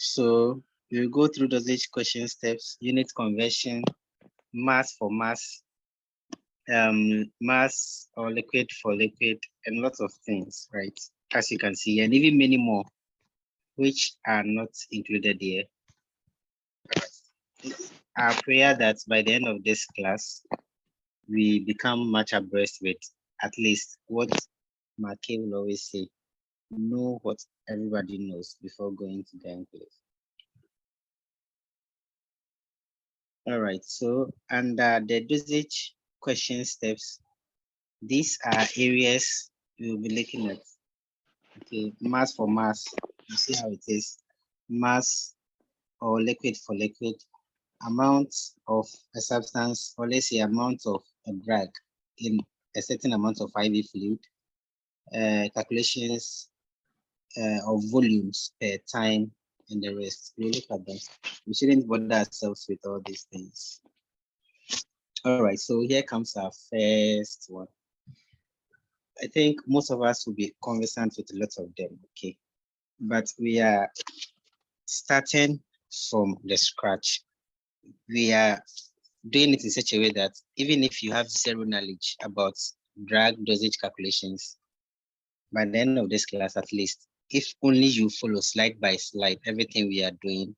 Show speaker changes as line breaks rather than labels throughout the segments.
So we'll go through dosage question steps, unit conversion, mass for mass, mass or liquid for liquid, and lots of things, right? As you can see, and even many more, which are not included here. It's our prayer that by the end of this class, we become much abreast with at least what Marquet will always say, know what everybody knows before going to the enclave. All right, so under the dosage question steps, these are areas we'll be looking at. Okay, mass for mass, you see how it is, mass or liquid for liquid, amount of a substance, or let's say amount of a drug in a certain amount of IV fluid, calculations of volumes per time, and the rest. We look at that. We shouldn't bother ourselves with all these things. All right, so here comes our first one. I think most of us will be conversant with a lot of them, okay? But we are starting from the scratch. We are doing it in such a way that even if you have zero knowledge about drug dosage calculations, by the end of this class, at least, if only you follow slide by slide everything we are doing,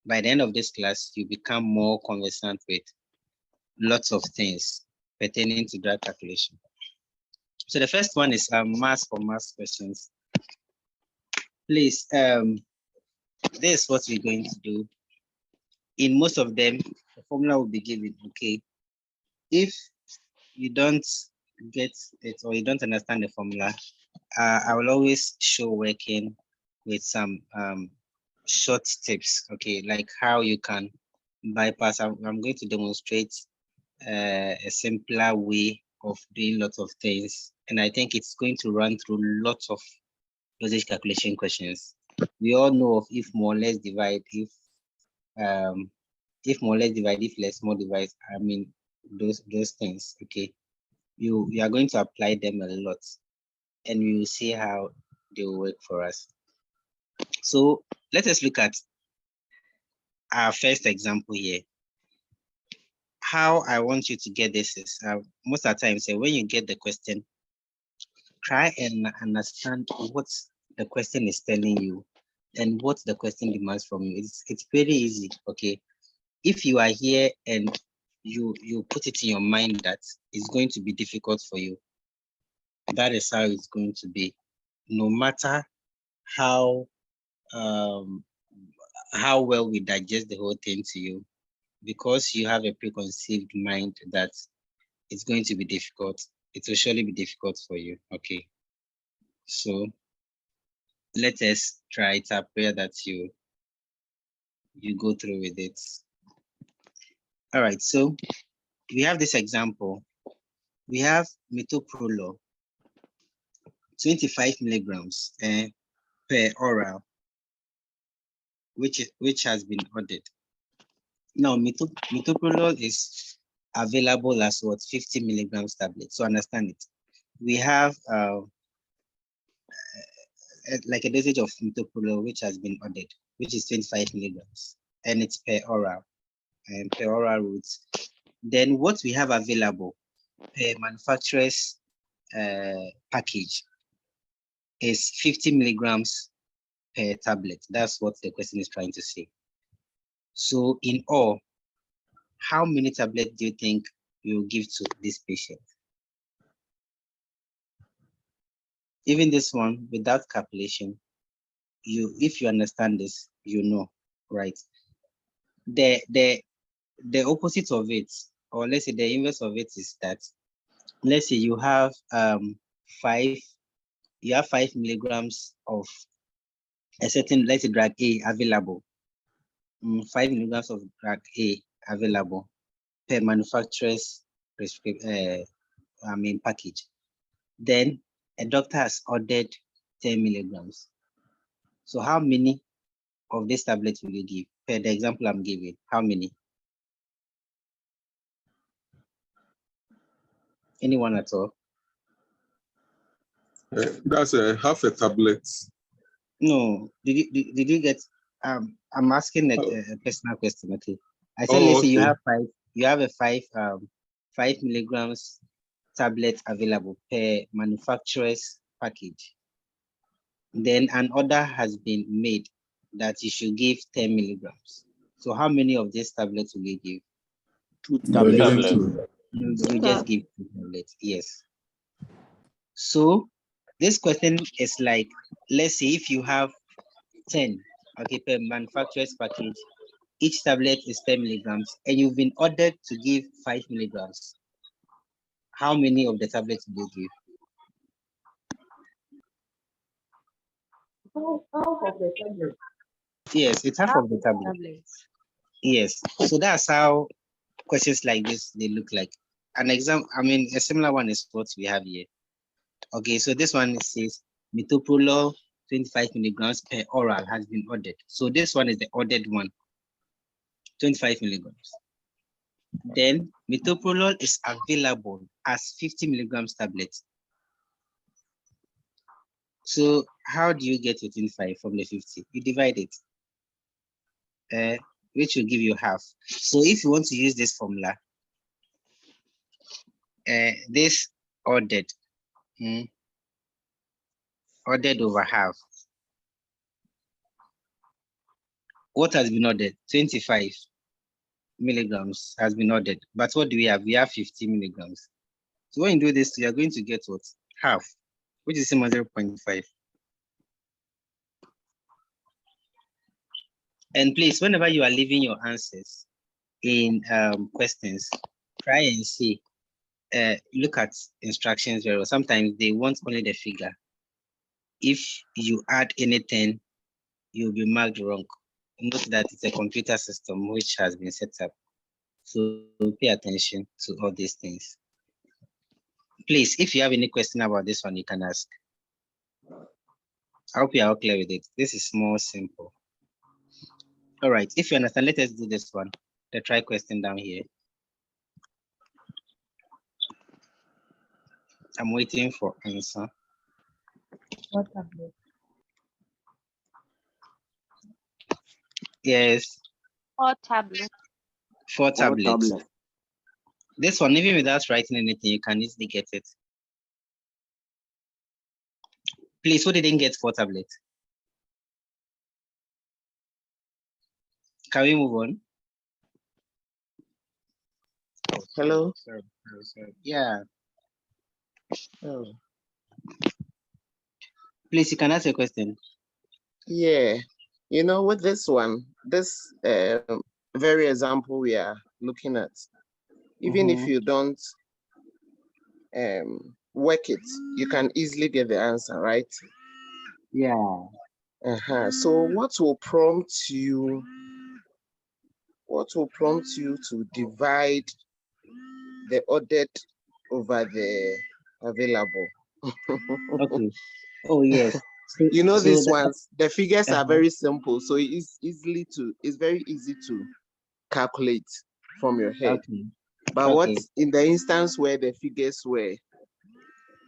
by the end of this class, you become more conversant with lots of things pertaining to drug calculation. So the first one is mass for mass questions. Please, this is what we're going to do. In most of them, the formula will be given, okay? If you don't get it or you don't understand the formula, I will always show working with some short tips, okay? Like how you can bypass. I'm going to demonstrate a simpler way of doing lots of things. And I think it's going to run through lots of dosage calculation questions. We all know of if more or less divide, if more or less divide, if less more divide, I mean, those things, okay? You are going to apply them a lot and we will see how they will work for us. So let us look at our first example here. How I want you to get this is, most of the time, say when you get the question, try and understand what the question is telling you and what the question demands from you. It's pretty easy, okay? If you are here and you put it in your mind that it's going to be difficult for you, that is how it's going to be, no matter how well we digest the whole thing to you, because you have a preconceived mind that it's going to be difficult, it will surely be difficult for you, okay? So let us try it. I pray that you go through with it. All right, so we have this example. We have metoprolol, 25 milligrams per oral, which has been ordered. Now, metoprolol is available as what, 50 milligrams tablet. So understand it. We have like a dosage of metoprolol which has been ordered, which is 25 milligrams, and it's per oral and per oral route. Then what we have available per manufacturer's package is 50 milligrams per tablet. That's what the question is trying to say. So in all, how many tablets do you think you will give to this patient? Even this one, without calculation, if you understand this, you know, right? The opposite of it, or let's say the inverse of it, is that, let's say you have 5 milligrams of a certain, let's say, drug A available. 5 milligrams of drug A available per manufacturer's package. Then a doctor has ordered 10 milligrams. So how many of these tablets will you give? Per the example I'm giving, how many? Anyone at all?
That's half a tablet.
No. Did you get I'm asking a personal question. Okay, I said,
Oh,
let's say you
okay.
have five. You have a 5 milligrams tablet available per manufacturer's package. Then an order has been made that you should give 10 milligrams. So how many of these tablets will you give?
2
We're
tablets.
giving
You just give 2 tablets. Yes. So this question is like, let's say if you have 10, okay, per manufacturer's package, each tablet is 10 milligrams, and you've been ordered to give 5 milligrams. How many of the tablets will you give?
Half of the tablet.
Yes, it's half of the tablet. Yes. So that's how questions like this they look like. An example, I mean, a similar one is what we have here. Okay, so this one says metoprolol 25 milligrams per oral has been ordered. So this one is the ordered one, 25 milligrams. Then metoprolol is available as 50 milligrams tablets. So how do you get your 25 from the 50? You divide it, which will give you half. So if you want to use this formula, this ordered, ordered over half. What has been ordered? 25 milligrams has been ordered. But what do we have? We have 50 milligrams. So when you do this, you are going to get what? Half, which is same as 0.5. And please, whenever you are leaving your answers in questions, try and see, look at instructions very well. Sometimes they want only the figure. If you add anything, you'll be marked wrong. Note that it's a computer system which has been set up. So pay attention to all these things. Please, if you have any question about this one, you can ask. I hope you are all clear with it. This is more simple. All right, if you understand, let us do this one. The try question down here. I'm waiting for answer.
What tablet?
Yes.
4 tablets.
4 tablets.
Tablet.
This one, even without writing anything, you can easily get it. Please, who didn't get 4 tablets? Can we move on?
Hello.
Sorry. Yeah.
Oh.
Please, you can ask a question.
Yeah. You know, with this one, this very example we are looking at, even if you don't work it, you can easily get the answer, right?
Yeah.
So what will prompt you? What will prompt you to divide the ordered over the available?
Okay. Oh yes. So,
you know,
so
these
that,
ones, the figures are very simple, so it's very easy to calculate from your head.
okay.
But
Okay.
what in the instance where the figures were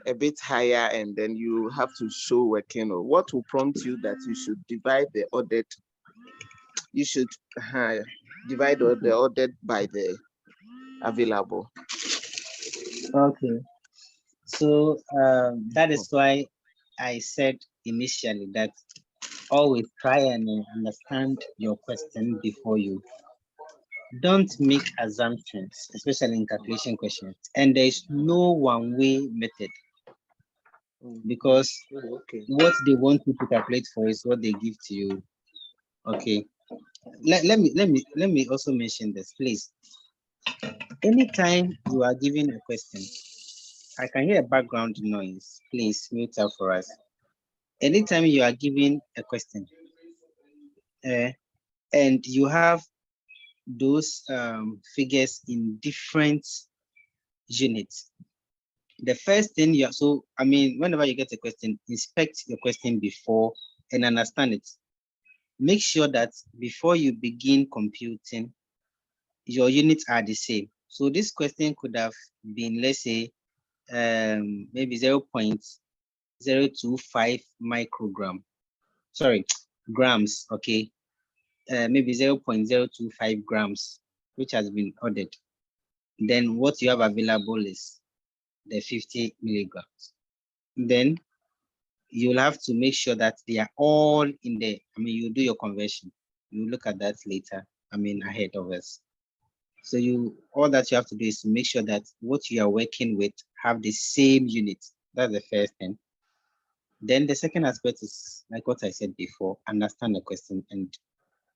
a bit higher and then you have to show working, or what will prompt you that you should divide the ordered? You should divide the ordered by the available.
Okay. So that is why I said initially that always try and understand your question before you. Don't make assumptions, especially in calculation questions. And there is no one-way method, because what they want you to calculate for is what they give to you. Okay. Let me also mention this, please. Anytime you are given a question, I can hear a background noise. Please mute out for us. Anytime you are given a question, and you have those figures in different units, the first thing whenever you get a question, inspect your question before and understand it. Make sure that before you begin computing, your units are the same. So this question could have been, let's say, maybe 0.025 grams, okay? maybe 0.025 grams, which has been ordered, then what you have available is the 50 milligrams. Then you'll have to make sure that they are all in there. I mean, you do your conversion. You look at that later, I mean, ahead of us. So all that you have to do is to make sure that what you are working with have the same unit. That's the first thing. Then the second aspect is like what I said before, understand the question and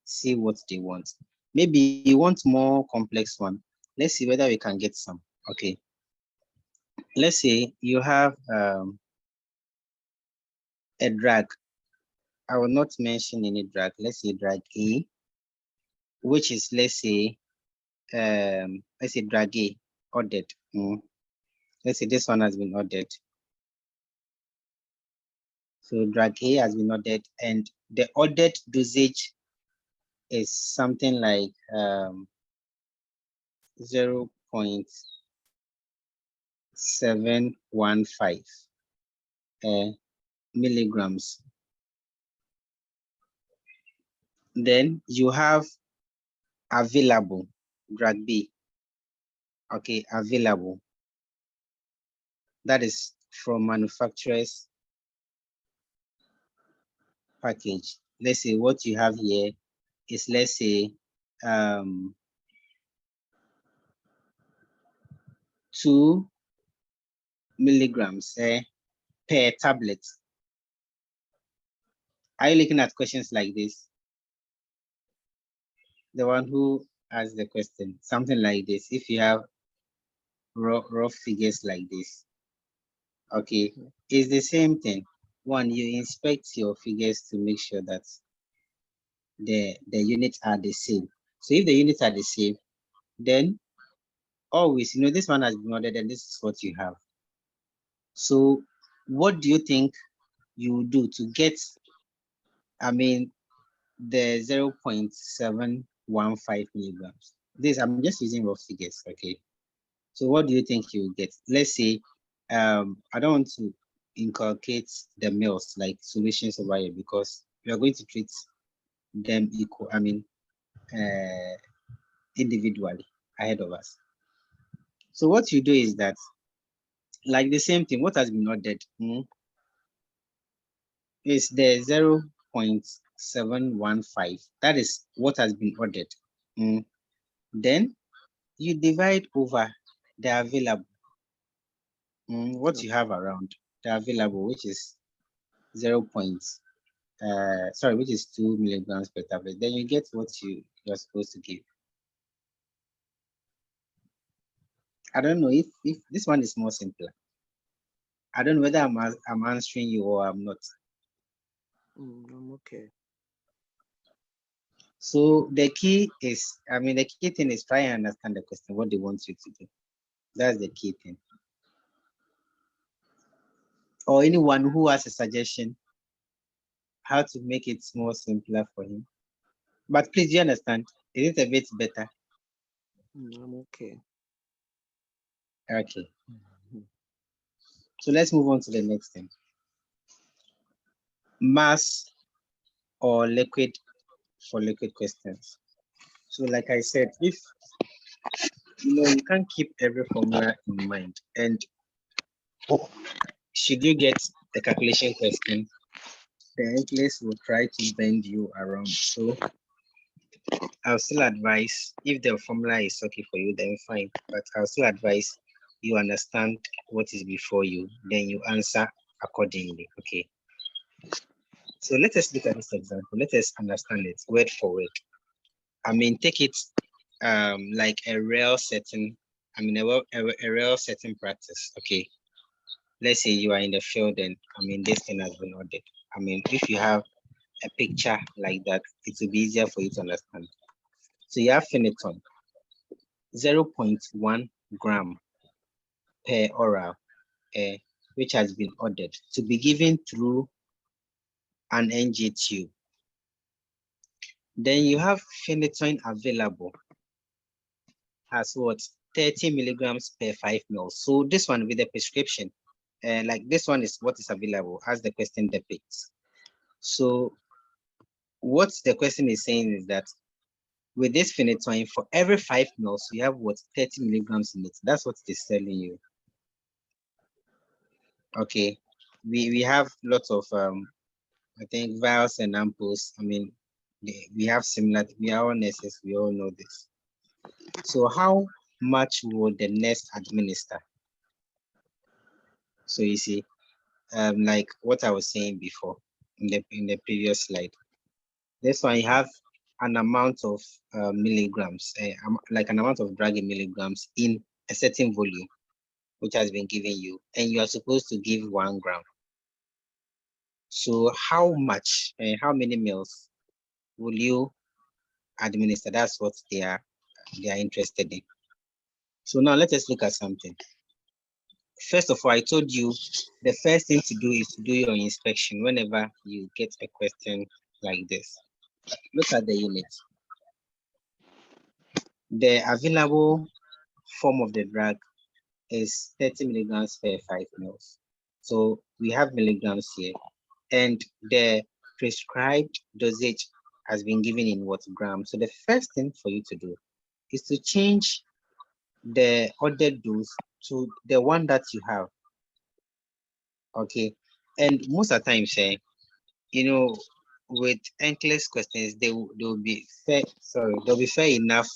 see what they want. Maybe you want more complex one. Let's see whether we can get some. Okay. Let's say you have a drug. I will not mention any drug. Let's say drug A, which is let's say drug A ordered. Let's say this one has been ordered. So drug A has been ordered, and the ordered dosage is something like 0.715 milligrams. Then you have available drug B. Okay, available. That is from manufacturer's package. Let's say what you have here is, let's say 2 milligrams per tablet. Are you looking at questions like this? The one who asked the question, something like this. If you have raw figures like this, okay, it's the same thing. One, you inspect your figures to make sure that the units are the same. So if the units are the same, then always, this one has been ordered and this is what you have. So what do you think you do to get, I mean, the 0.715 milligrams? I'm just using raw figures, okay? So what do you think you get? Let's say, I don't want to inculcate the meals like solutions over here because we are going to treat them equal, individually ahead of us. So what you do is that, like the same thing, what has been ordered is the 0.715. That is what has been ordered. Then you divide over the available, what you have around the available, which is which is 2 milligrams per tablet. Then you get what you're supposed to give. I don't know if this one is more simpler. I don't know whether I'm answering you or I'm not.
I'm okay.
So the key is, the key thing is try and understand the question, what they want you to do. That's the key thing. Or anyone who has a suggestion how to make it more simpler for him. But please, you understand? Is it a bit better?
I'm okay.
Okay. So let's move on to the next thing. Mass or liquid for liquid questions. So like I said, if you can't keep every formula in mind, and should you get the calculation question, the English will try to bend you around. So I'll still advise, if the formula is okay for you, then fine. But I'll still advise you understand what is before you, then you answer accordingly. Okay. So let us look at this example. Let us understand it word for word. Take it like a real setting. A real setting practice. Okay. Let's say you are in the field and this thing has been ordered. If you have a picture like that, it will be easier for you to understand. So you have phenytoin, 0.1 gram per oral, which has been ordered to be given through an NG tube. Then you have phenytoin available as what? 30 milligrams per 5 ml. So this one with the prescription, like this one is what is available as the question depicts. So what the question is saying is that with this phenytoin, for every 5 mils, you have what 30 milligrams in it. That's what it is telling you. Okay, we have lots of I think vials and ampoules. I mean, we have similar. We are all nurses. We all know this. So how much would the nurse administer? So you see, like what I was saying before in the previous slide. This one you have an amount of milligrams, like an amount of drug in milligrams in a certain volume, which has been given you, and you are supposed to give 1 gram. So how much, how many mils will you administer? That's what they are interested in. So now let us look at something. First of all, I told you the first thing to do is to do your inspection whenever you get a question like this. Look at the unit. The available form of the drug is 30 milligrams per 5 mils. So we have milligrams here, and the prescribed dosage has been given in what grams. So the first thing for you to do is to change the ordered dose to the one that you have. Okay, and most of the time, say, you know, with endless questions, they'll be fair. Sorry, they'll be fair enough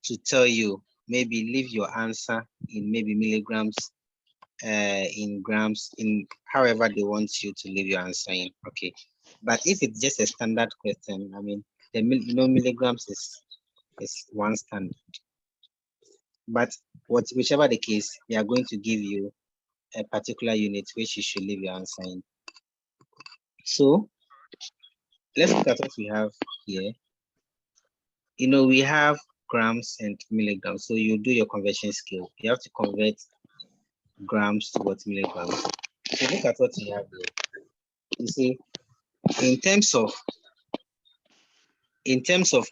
to tell you, maybe leave your answer in maybe milligrams, in grams, in however they want you to leave your answer in. Okay, but if it's just a standard question, I mean, the milligrams is one standard. But whichever the case, they are going to give you a particular unit which you should leave your answer in. So let's look at what we have here. You know, we have grams and milligrams. So you do your conversion scale. You have to convert grams to what milligrams. So look at what we have here. You see, in terms of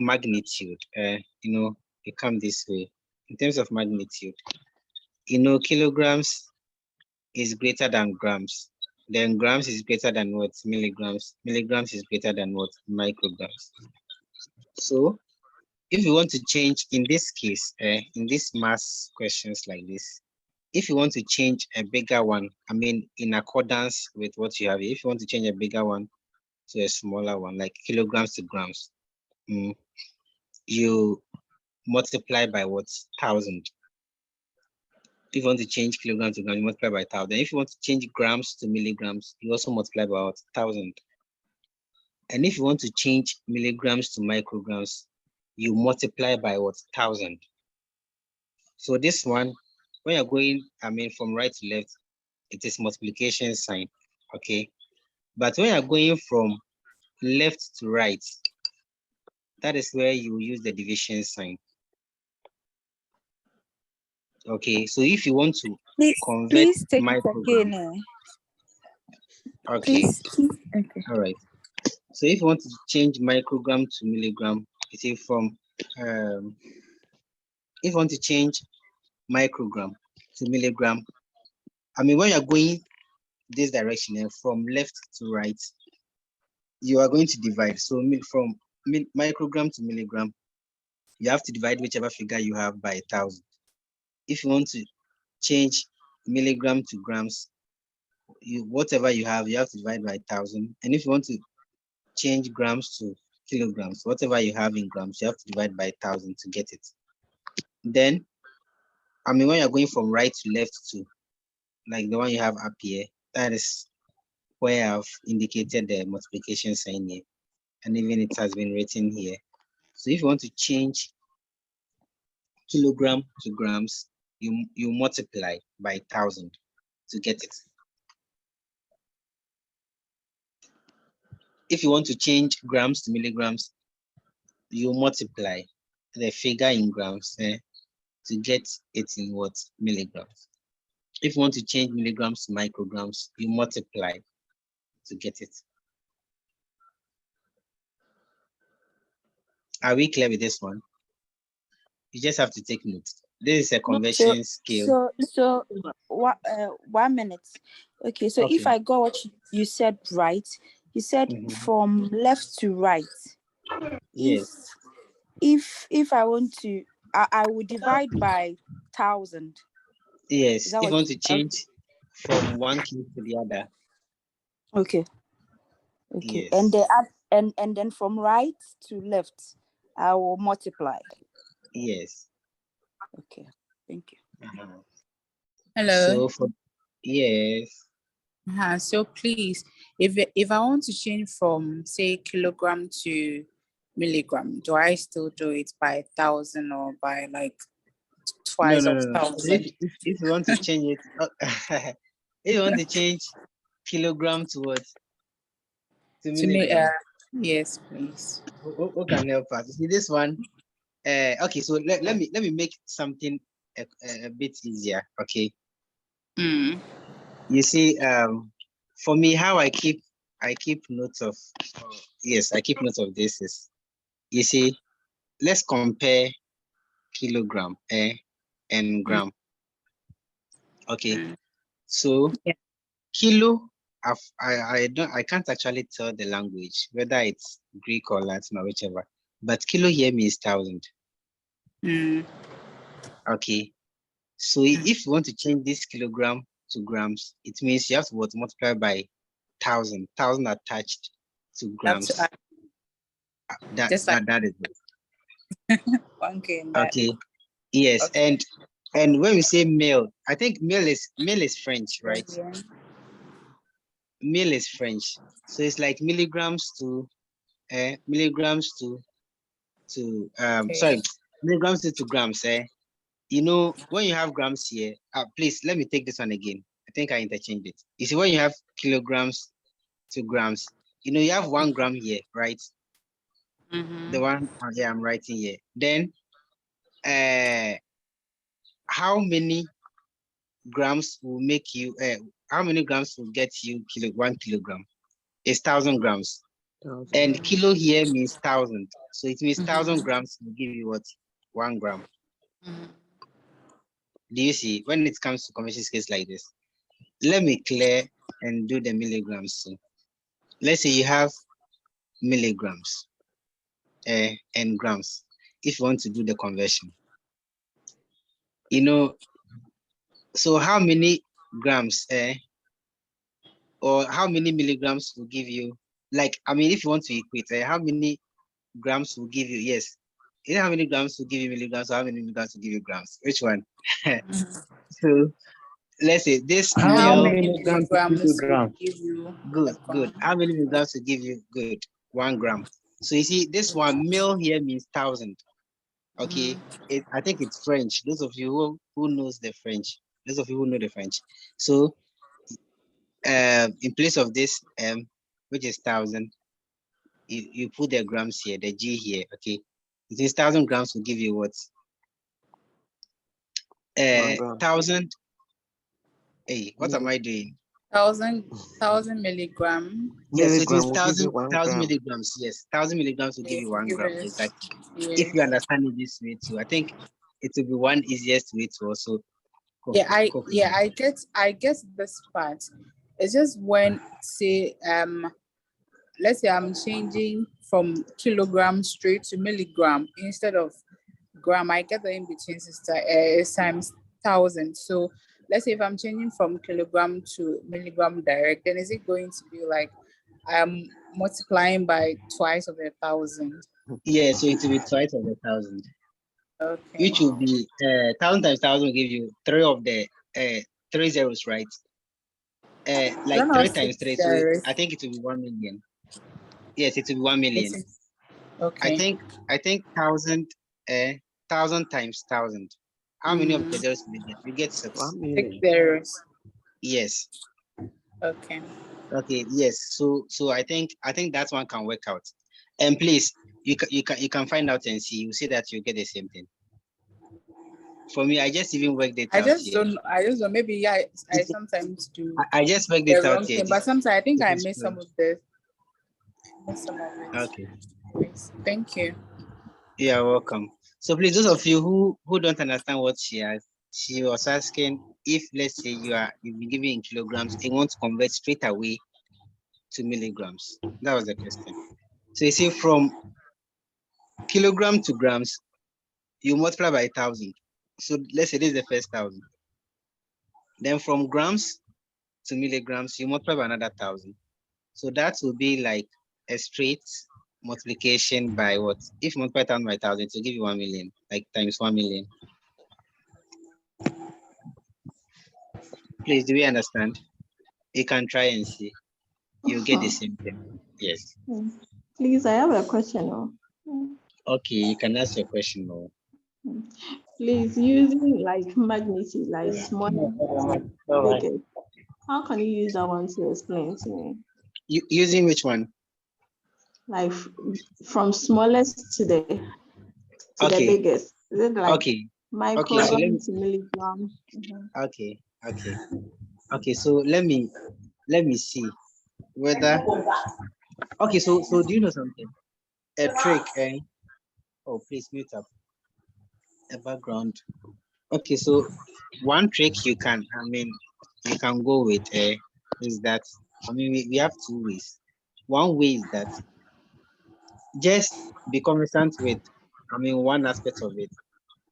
magnitude, you know, it comes this way. In terms of magnitude, you know, kilograms is greater than grams. Then grams is greater than what? Milligrams. Milligrams is greater than what? Micrograms. So if you want to change, in this case, in this mass questions like this, if you want to change a bigger one, I mean, in accordance with what you have, if you want to change a bigger one to a smaller one, like kilograms to grams, you multiply by what? 1,000. If you want to change kilograms to grams, you multiply by 1,000. If you want to change grams to milligrams, you also multiply by what? 1,000. And if you want to change milligrams to micrograms, you multiply by what? 1,000. So this one, when you're going, I mean, from right to left, it is multiplication sign, okay? But when you're going from left to right, that is where you use the division sign. Okay, so if you want to convert
please take it
microgram,
again.
okay,
Okay.
all right. So if you want to change microgram to milligram, you see from if you want to change microgram to milligram, I mean, when you're going this direction and from left to right, you are going to divide. So from microgram to milligram, you have to divide whichever figure you have by 1,000. If you want to change milligram to grams, whatever you have to divide by 1,000. And if you want to change grams to kilograms, whatever you have in grams, you have to divide by 1,000 to get it. Then, I mean, when you're going from right to left to, like the one you have up here, that is where I've indicated the multiplication sign here. And even it has been written here. So if you want to change kilogram to grams, you multiply by 1,000 to get it. If you want to change grams to milligrams, you multiply the figure in grams to get it in what? Milligrams. If you want to change milligrams to micrograms, you multiply to get it. Are we clear with this one? You just have to take note. This is a conversion scale.
So 1 minute. Okay, so if
Okay.
I got what you said right, You said from left to right.
Yes.
If I want to, I would divide by 1,000.
Yes.
Is that
If you
what?
want to change from one kilo to the other.
Okay. Okay.
Yes.
And and then from right to left, I will multiply.
Yes.
Okay. Thank you.
Hello.
So yes.
So please, if I want to change from say kilogram to milligram, do I still do it by 1,000 or by like twice of
No. So if,
1,000?
if you want to change it, if you want to change kilogram to what? To
To me,
milligram.
yes, please.
Who can help us? You see this one. Okay, so let me make something a bit easier. Okay. You see, for me, how I keep notes of yes, I keep notes of this is, you see, let's compare kilogram and gram. Okay, so
Yeah.
kilo, I can't actually tell the language whether it's Greek or Latin or whichever, but kilo here means 1,000. Okay, so if you want to change this kilogram to grams, it means you have to multiply by 1,000 attached to grams. That is it.
Okay.
Okay. Yes,
Okay.
and when we say male, I think male is French, right? Male is French, so it's like milligrams to sorry, milligrams to grams. You know, when you have grams here, please let me take this one again. I think I interchanged it. You see, when you have kilograms to grams, you know, you have 1 gram here, right? The one here I'm writing here. Then, how many grams will make you? How many grams will get you 1 kilogram? It's 1,000 grams. And kilo here means 1,000, so it means 1,000 grams will give you what? 1 gram. Do you see? When it comes to conversion scales like this, let me clear and do the milligrams. So let's say you have milligrams and grams. If you want to do the conversion, you know, so how many grams or how many milligrams will give you, like, I mean, if you want to equate, how many grams will give you, yes, you know how many grams will give you milligrams, or how many milligrams will give you grams? Which one? So let's say this
How
male,
many milligrams will give you
good. How many milligrams will give you good? 1 gram. So you see, this one mil here means 1,000. Okay, I think it's French. Those of you who knows the French, those of you who know the French. So in place of this which is 1,000, you put the grams here, the G here. Okay, it is 1,000 grams will give you what? 1,000. Hey, what am I doing?
1,000 milligram.
Yes, so it is 1,000 milligrams. Yes, 1,000 milligrams will give you 1 gram. Exactly. If you understand it this way too, I think it will be one easiest way to also
I get this part. It's just when say let's say I'm changing from kilogram straight to milligram instead of gram, I get the in between sister is times 1,000. So let's say if I'm changing from kilogram to milligram direct, then is it going to be like I'm multiplying by twice of 1,000?
Yeah, so it will be twice of 1,000.
Okay.
Which will be 1,000 times 1,000 will give you 3 of the 3 zeros, right? Like 3 times 3, so I think it will be 1 million. Yes, it will be 1 million.
Okay.
I think 1,000 times 1,000. How many of the zeros will you get? You get 6.
6 zeros.
Yes.
Okay.
Okay. Yes. So I think that one can work out. And please, you can find out and see. You see that you get the same thing. For me, I just even worked it out here.
I just don't. Maybe I sometimes do.
I just worked it out here.
But sometimes I think I missed some of this.
Okay.
Thank you.
You're welcome. So please, those of you who don't understand what she was asking, if let's say you've been given in kilograms and want to convert straight away to milligrams? That was the question. So you see, from kilogram to grams, you multiply by 1,000. So let's say this is the first 1,000. Then from grams to milligrams, you multiply by another 1,000. So that will be like a straight multiplication by what? If you multiply 1,000 by 1,000, to give you 1 million, like times 1 million. Please, do we understand? You can try and see. You'll get the same thing. Yes.
Please, I have a question.
Okay, you can ask your question now.
Please, using like magnitude, like small, bigger. How can you use that one to explain to me?
Using which one?
Like from smallest to the biggest. Is it like microgram to milligram?
Okay. So let me see whether. Okay. So do you know something? A trick, eh? Oh, please mute up. A background. Okay. So one trick you can go with is that we have two ways. One way is that just be conversant with one aspect of it,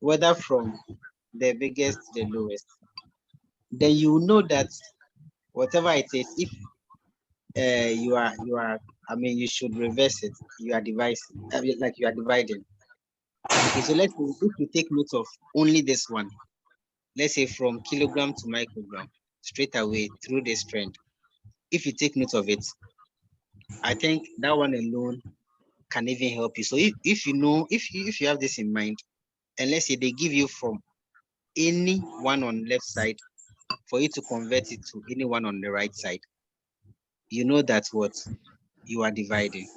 whether from the biggest to the lowest. Then you know that whatever it is, if you should reverse it. You are dividing. You are dividing. Okay, so let's say if you take note of only this one, let's say from kilogram to microgram, straight away through this trend. If you take note of it, I think that one alone can even help you. So if you have this in mind, and let's say they give you from any one on the left side for you to convert it to any one on the right side, you know that's what you are dividing.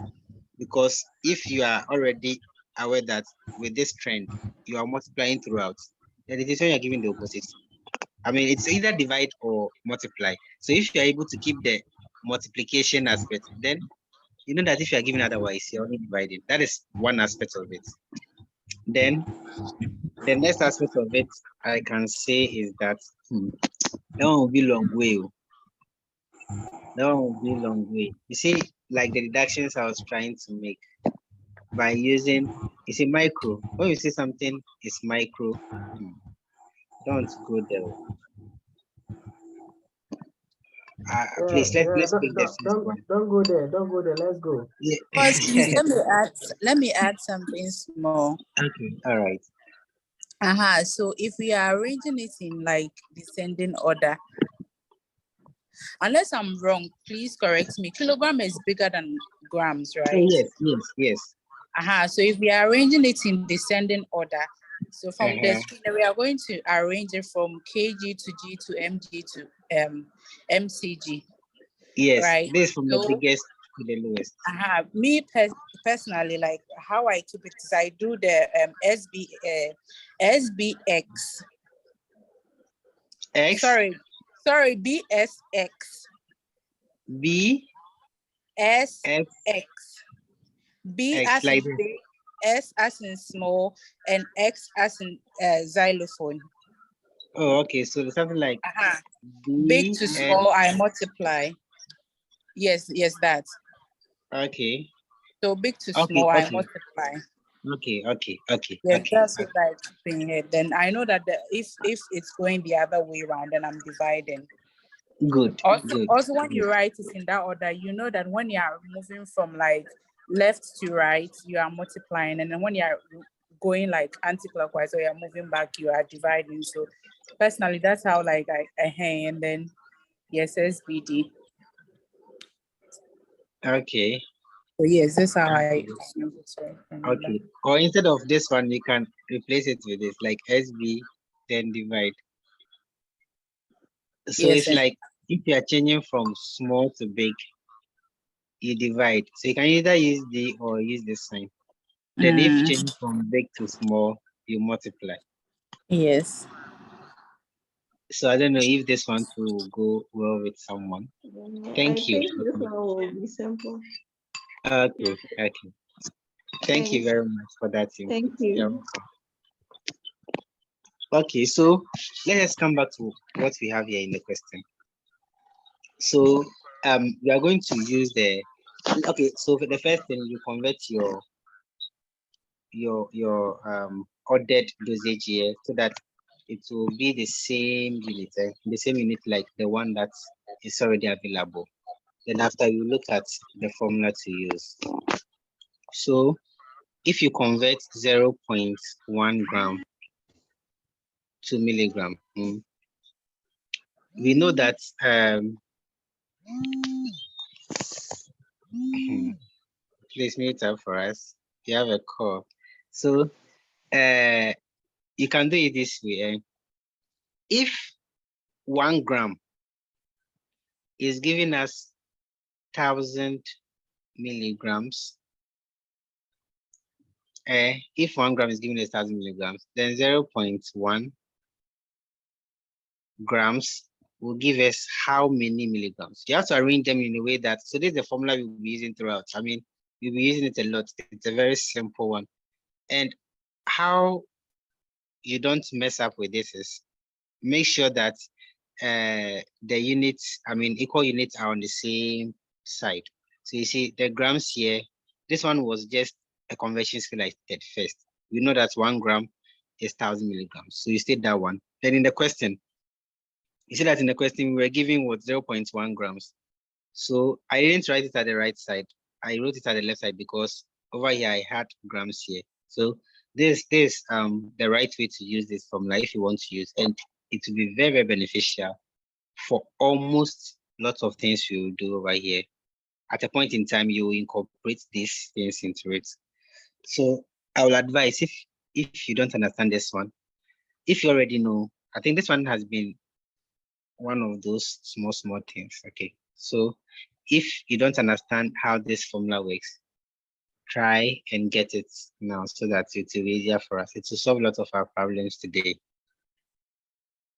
Because if you are already aware that with this trend you are multiplying throughout, then it is when you're giving the opposite. It's either divide or multiply. So if you are able to keep the multiplication aspect, then you know that if you are giving otherwise, you're only dividing. That is one aspect of it. Then the next aspect of it I can say is that that one will be long way. That one will be long way. You see, like the deductions I was trying to make by using, you see, micro. When you say something is micro, don't go there. Please let's pick the first one.
Don't go there. Don't go there. Let's go.
Yeah.
Please, let me add something small.
Okay. All right.
So if we are arranging it in like descending order, unless I'm wrong, please correct me. Kilogram is bigger than grams, right?
Yes.
So if we are arranging it in descending order, so from the screen, we are going to arrange it from kg to g to mg to mcg.
Yes,
right?
this from the biggest to the lowest.
Me personally, like how I keep it is I do the SBX.
X?
Sorry, BSX.
B?
S X. B
X,
as
like
in big, S as in small, and X as in xylophone.
Oh, okay. So something like
big to small, I multiply. Yes, that.
Okay.
So big to small, I multiply.
Okay.
Yes, that's what I keep in here. Then I know that if it's going the other way around, then I'm dividing.
Good.
Also, when you write it in that order, you know that when you are moving from like left to right, you are multiplying, and then when you are going like anti-clockwise or you're moving back, you are dividing. So personally, that's how like I and then yes, SBD.
Okay.
So yes, that's how I.
Okay. Or instead of this one, you can replace it with this, like SB, then divide. So yes, it's like if you are changing from small to big, you divide. So you can either use the or use this sign. Then if you change from big to small, you multiply.
Yes.
So I don't know if this one will go well with someone. Thank you.
I think this one will be simple.
Okay. Thank you very much for that.
Thank you.
Okay, so let us come back to what we have here in the question. So we are going to use the, okay, so for the first thing, you convert your ordered dosage here so that it will be the same unit, the same unit like the one that is already available. Then after you look at the formula to use. So if you convert 0.1 gram to milligram, we know that please mute up for us. You have a call. So you can do it this way. If 1 gram is giving us 1,000 milligrams, if 1 gram is giving us 1,000 milligrams, then 0.1 grams will give us how many milligrams? You have to arrange them in a way that, so this is the formula we'll be using throughout. I mean, we'll be using it a lot. It's a very simple one. And how you don't mess up with this is make sure that the units, I mean, equal units are on the same side. So you see the grams here, this one was just a conversion skill I did first. We know that 1 gram is 1,000 milligrams. So you state that one. Then in the question, you see that in the question, we were giving what 0.1 grams. So I didn't write it at the right side. I wrote it at the left side because over here I had grams here. So this the right way to use this formula if you want to use, and it will be very, very beneficial for almost lots of things you do over here. At a point in time, you will incorporate these things into it. So I will advise if you don't understand this one, if you already know, I think this one has been one of those small things. Okay, so if you don't understand how this formula works, try and get it now so that it will be easier for us. It will solve a lot of our problems today.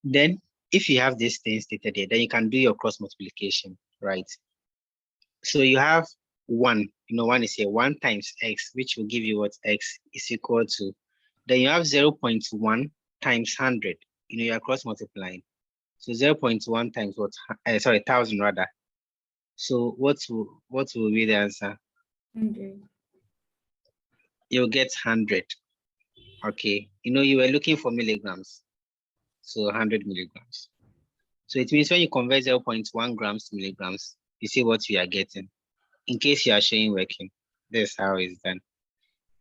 Then if you have these things stated here, then you can do your cross multiplication, right? So you have 1, 1 is here, 1 times x, which will give you what x is equal to. Then you have 0.1 times 100, you are cross multiplying. So 0.1 times what? 1,000 rather. So what will be the answer?
100.
You'll get 100. Okay. You were looking for milligrams. So 100 milligrams. So it means when you convert 0.1 grams to milligrams, you see what you are getting. In case you are showing working, this is how it's done.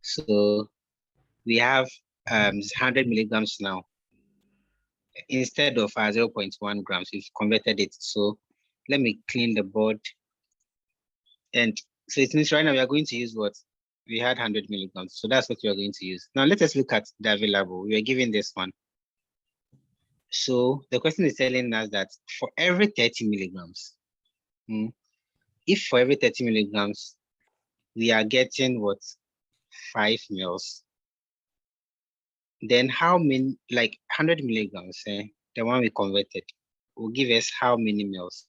So we have 100 milligrams now. Instead of 0.1 grams, we've converted it. So let me clean the board. And so it means right now we are going to use what? We had 100 milligrams. So that's what we are going to use. Now let us look at the available. We are given this one. So the question is telling us that for every 30 milligrams, if for every 30 milligrams, we are getting what? 5 mils. Then how many, like 100 milligrams, the one we converted, will give us how many mils?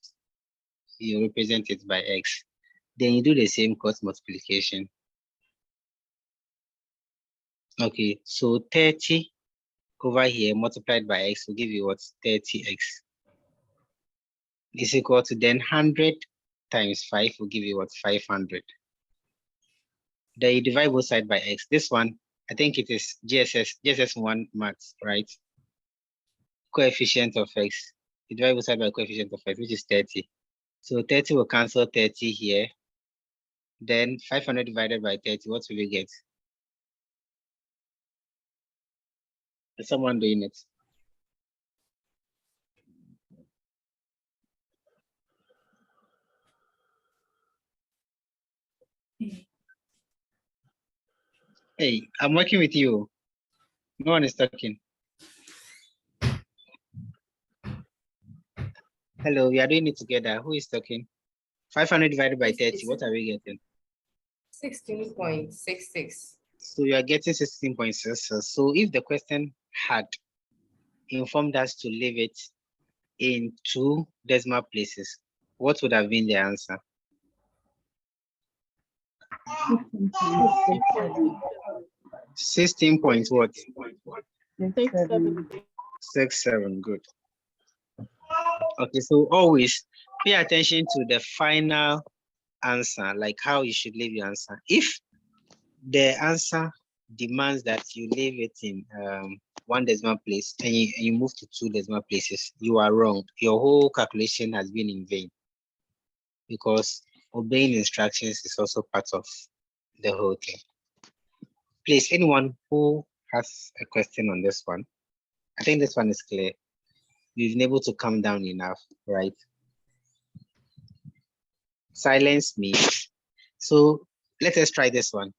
You represent it by x. Then you do the same cross multiplication. Okay, so 30 over here multiplied by x will give you what? 30x. Is equal to then 100 times 5 will give you what? 500. Then you divide both sides by x. This one, I think it is GSS1 maths, right? Coefficient of x. You divide both sides by coefficient of x, which is 30. So 30 will cancel 30 here. Then 500 divided by 30, what will you get? Is someone doing it? Hey, I'm working with you. No one is talking. Hello, we are doing it together. Who is talking? 500 divided by 30, what are we getting?
16.66.
So you are getting 16.66. So if the question had informed us to leave it in 2 decimal places, what would have been the answer? 16 point what? 67. Good. Okay, so always pay attention to the final answer, like how you should leave your answer. If the answer demands that you leave it in 1 decimal place and you move to 2 decimal places, you are wrong. Your whole calculation has been in vain, because obeying instructions is also part of the whole thing. Please, anyone who has a question on this one? I think this one is clear. We've been able to calm down enough, right? Silence me. So let us try this one.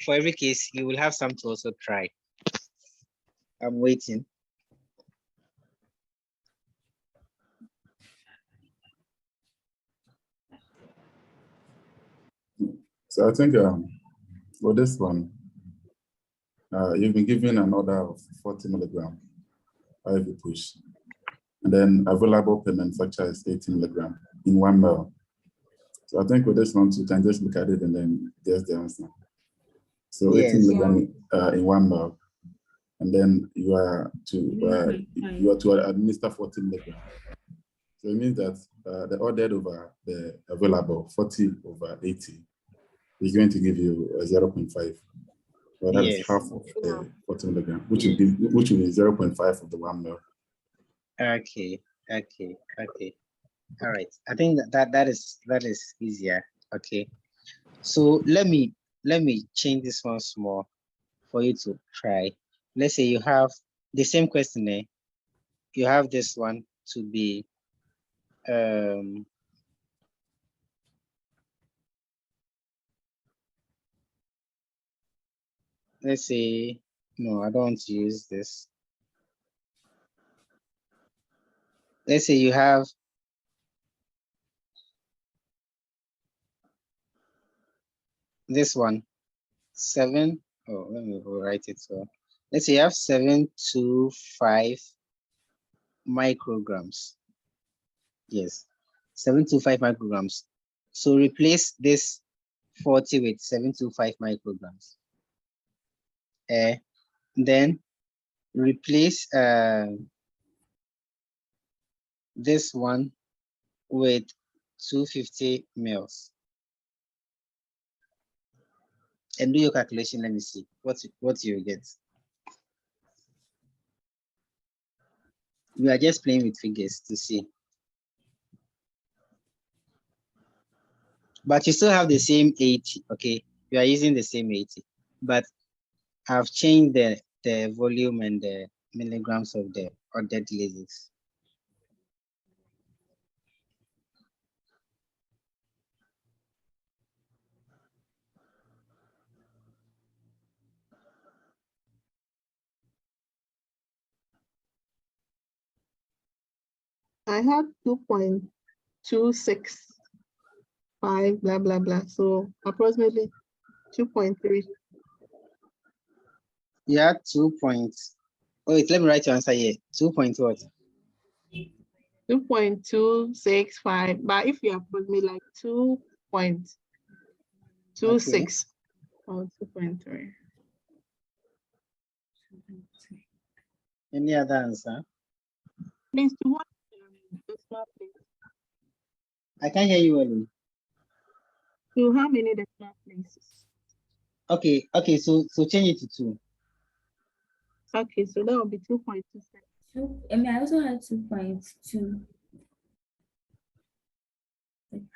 For every case, you will have some to also try. I'm waiting.
So I think for this one, you've been given an order of 40 milligram IV push, and then available per manufacturer is 80 milligram in 1 ml. So I think with this one, you can just look at it and then guess the answer. So
Yes.
80 milligram in 1 ml, and then you are to administer 40 milligram. So it means that the ordered over the available 40 over 80 is going to give you 0.5. Well, that is half of the 40 milligram, which will be 0.5 of the 1 ml.
Okay. All right. I think that is easier. Okay. So let me change this one small for you to try. Let's say you have the same question. You have this one to be let's say, no, I don't want to use this. Let's say you have this one, 7. Oh, let me write it. So let's say you have 725 micrograms. Yes, 725 micrograms. So replace this 40 with 725 micrograms. Then replace this one with 250 mils. And do your calculation. Let me see what you get. We are just playing with figures to see. But you still have the same 80, okay? You are using the same 80, but I've changed the volume and the milligrams of the ordered lasers.
I have 2.265, blah, blah, blah. So approximately 2.3.
Yeah, 2 points. Oh, wait, let me write your answer here. 2 point what?
2.265. But if you approximate like 2.26 or 2.3.
Any other answer?
Please, to what decimal place?
I can't hear you well.
To how many decimal places?
Okay, so change it to 2.
Okay, so that will be 2.27.
I also had 2.2.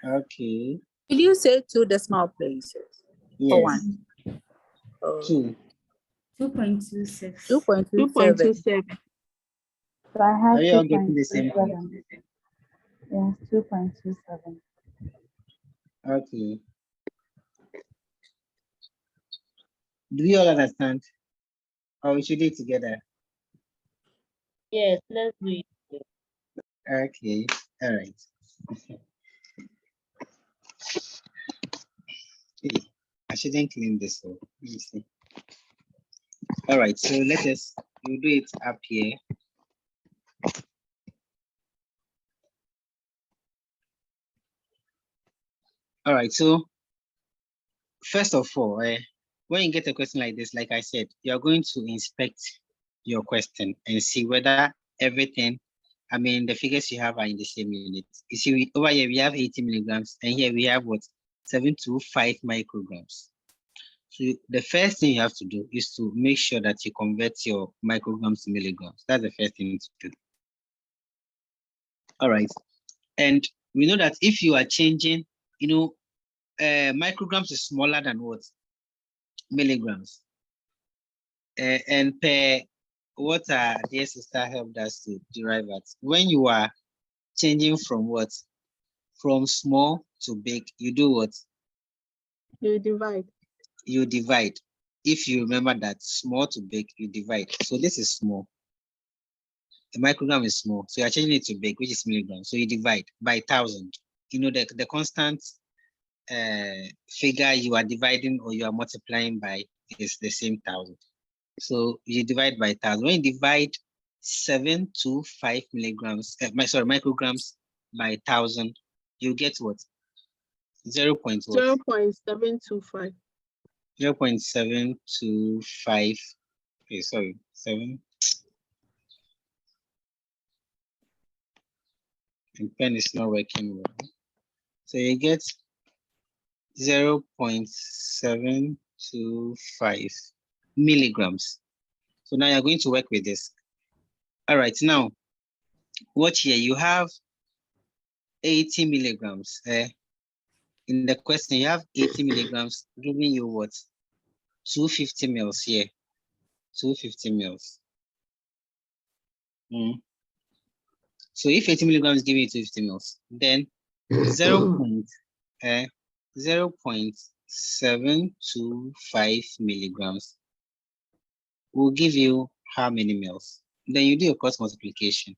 Okay.
Did you say 2 decimal places?
Yes.
Or 1?
2.
2.26.
2.27.
So I have
Are you all getting the same thing?
2.27. Yes, 2.27.
Okay. Do you all understand? Or we should do it together?
Yes, let's do it.
Okay, all right. Okay. I shouldn't clean this up. Let me see. All right, so we'll do it up here. All right, so first of all, when you get a question like this, like I said, you're going to inspect your question and see whether everything I mean, the figures you have are in the same unit. You see, over here we have 80 milligrams, and here we have what? 725 micrograms. So the first thing you have to do is to make sure that you convert your micrograms to milligrams. That's the first thing to do. All right. And we know that if you are changing, micrograms is smaller than what? Milligrams. And per what dear sister helped us to derive at. When you are changing from what? From small to big, you do what?
You divide.
You divide. If you remember that small to big, you divide. So this is small. The microgram is small. So you're changing it to big, which is milligram. So you divide by 1,000. The constant figure you are dividing or you are multiplying by is the same 1,000. So you divide by 1,000. When you divide 725 milligrams, micrograms by 1,000, you get what?
0.725.
0.725. Okay, sorry, 7. And pen is not working well. So you get 0.725 milligrams. So now you're going to work with this. All right, now watch here. You have 80 milligrams. In the question, you have 80 milligrams giving you what? 250 mils here. 250 mils. So if 80 milligrams give you 250 mils, then 0.725 milligrams will give you how many mils? Then you do your cross multiplication.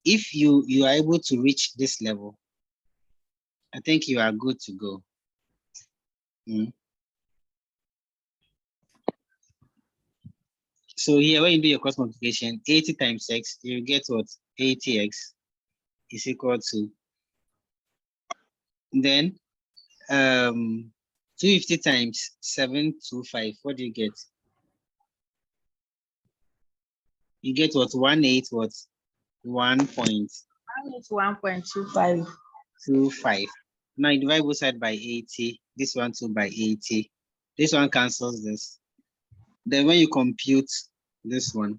If you are able to reach this level, I think you are good to go. So here, when you do your cross multiplication, 80 times x, you get what? 80x is equal to, then 250 times 725, what do you get? You get what? 18 what?
1.25.
25. Now you divide both sides by 80. This one too by 80. This one cancels this. Then when you compute this one,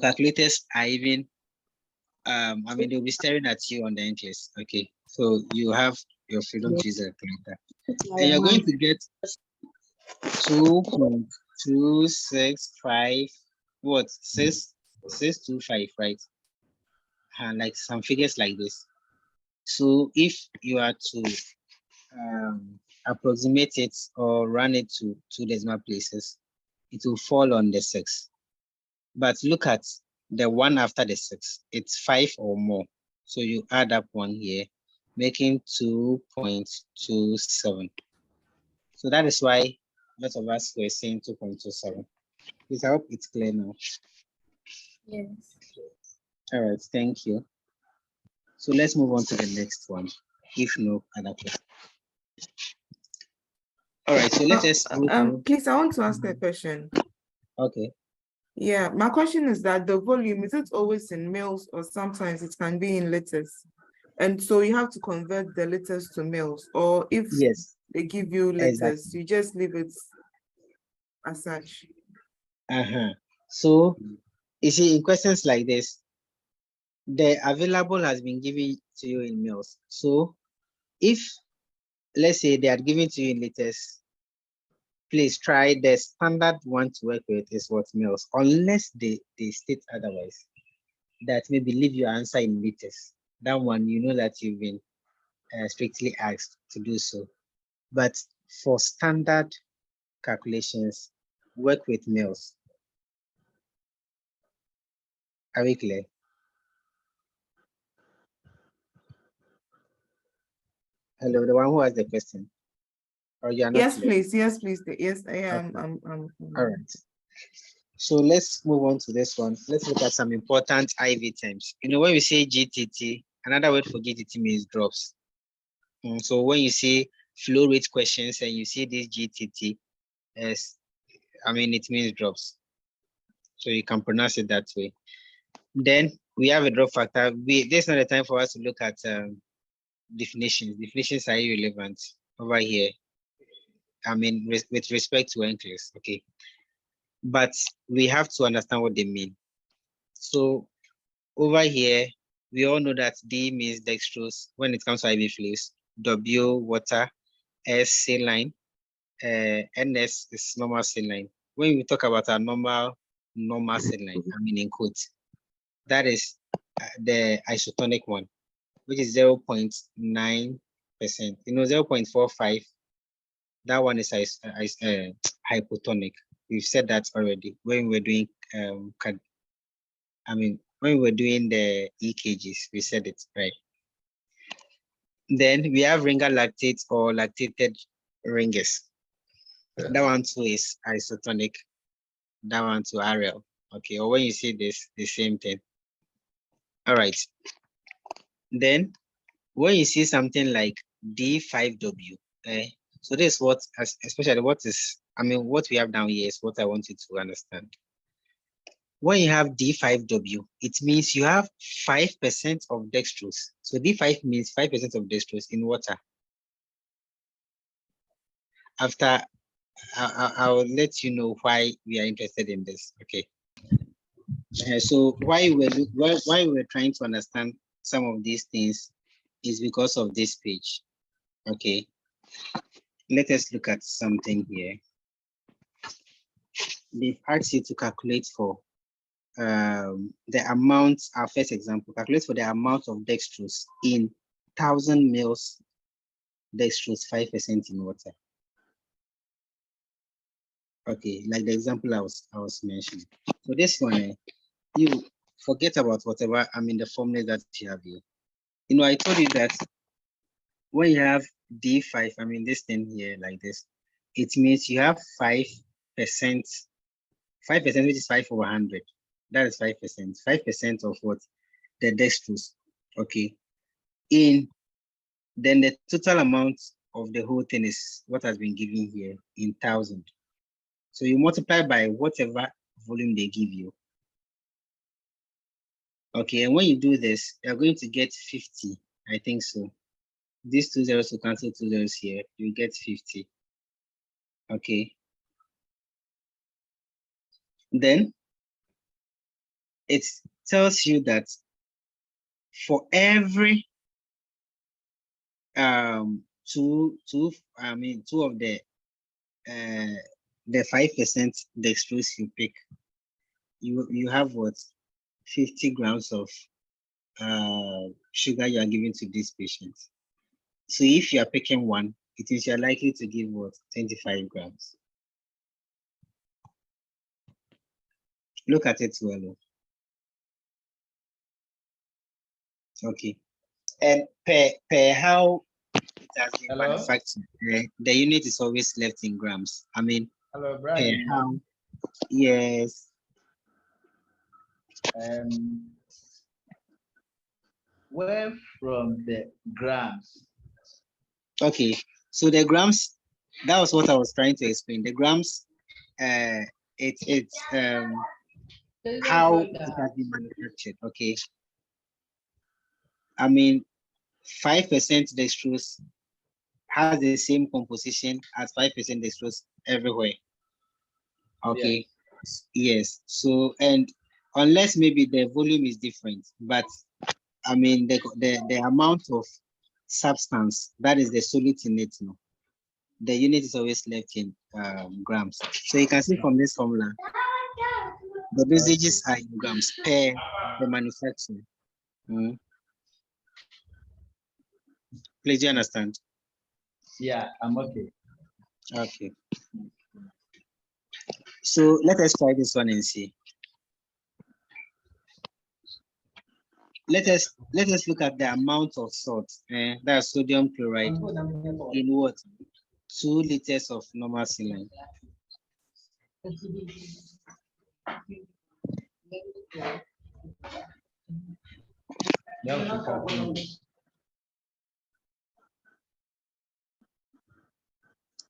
calculators are even, they'll be staring at you on the interest. Okay, so you have your freedom to use a calculator. And you're going to get 2.265, what? 625, right? And like some figures like this. So if you are to approximate it or run it to 2 decimal places, it will fall on the 6. But look at the one after the 6. It's 5 or more. So you add up one here, making 2.27. So that is why a lot of us were saying 2.27. Please, I hope it's clear now.
Yes.
All right, thank you. So let's move on to the next one, if no other question. All right, so let us.
Please, I want to ask a question.
Okay.
Yeah, my question is that the volume, is it always in mils or sometimes it can be in liters? And so you have to convert the liters to mils, or if they give you liters, you just leave it as such.
So you see, in questions like this, the available has been given to you in mils. So if, let's say, they are given to you in liters, please try the standard one to work with is what? Mils, unless they state otherwise, that maybe leave your answer in liters. That one, you know that you've been strictly asked to do so. But for standard calculations, work with mils. Are we clear? Hello, the one who has the question. Or you are not
Yes,
clear?
please. Yes, please. Yes, I am.
Okay. All right. So let's move on to this one. Let's look at some important IV terms. When we say GTT, another word for GTT means drops. So when you see flow rate questions and you see this GTT, it means drops. So you can pronounce it that way. Then we have a drop factor. This is not the time for us to look at definitions. Definitions are irrelevant over here. I mean, with respect to enclaves, okay. But we have to understand what they mean. So over here, we all know that D means dextrose when it comes to IV fluids, W water, S saline, NS is normal saline. When we talk about our normal saline, I mean in quotes, that is the isotonic one, which is 0.9%. You know, 0.45, that one is hypotonic. We've said that already when we were doing when we were doing the EKGs, we said it, right? Then we have ringer lactate or lactated ringers. That one too is isotonic. That one to RL. Okay, or when you see this, the same thing. All right. Then when you see something like D5W, so this is what, especially what is, what we have down here is what I want you to understand. When you have D5W, it means you have 5% of dextrose. So D5 means 5% of dextrose in water. After, I will let you know why we are interested in this. Okay. So why we're trying to understand some of these things is because of this page. Okay. Let us look at something here. They've asked you to calculate for the amount, our first example, calculate for the amount of dextrose in 1,000 mils dextrose, 5% in water. Okay, like the example I was mentioning. So this one, you forget about whatever, the formula that you have here. You know, I told you that when you have D5, this thing here like this, it means you have 5%, 5%, which is 5 over 100. That is 5%. 5% of what? The dextrose. Okay. Then the total amount of the whole thing is what has been given here in 1,000. So you multiply by whatever volume they give you. Okay, and when you do this, you're going to get 50. I think so. These 2 zeros will cancel 2 zeros here. You get 50. Okay. Then it tells you that for every two of the 5% dextrose you pick, you have what? 50 grams of sugar you are giving to these patients. So if you are picking one, it is you're likely to give what? 25 grams. Look at it well. Okay. And per how it has been manufactured, the unit is always left in grams.
Hello, Brian.
Per how? Yes.
Where from the grams?
Okay, so the grams, that was what I was trying to explain. The grams, it's how it has been manufactured. Okay, 5% dextrose has the same composition as 5% dextrose everywhere. Okay, yes. So, and unless maybe the volume is different, but the amount of substance that is the solid in it, the unit is always left in grams. So you can see from this formula, the dosages are in grams per the manufacturer. Please, do you understand?
Yeah, I'm okay.
Okay. So let us try this one and see. Let us look at the amount of salt, that's sodium chloride in what? 2 liters of normal saline.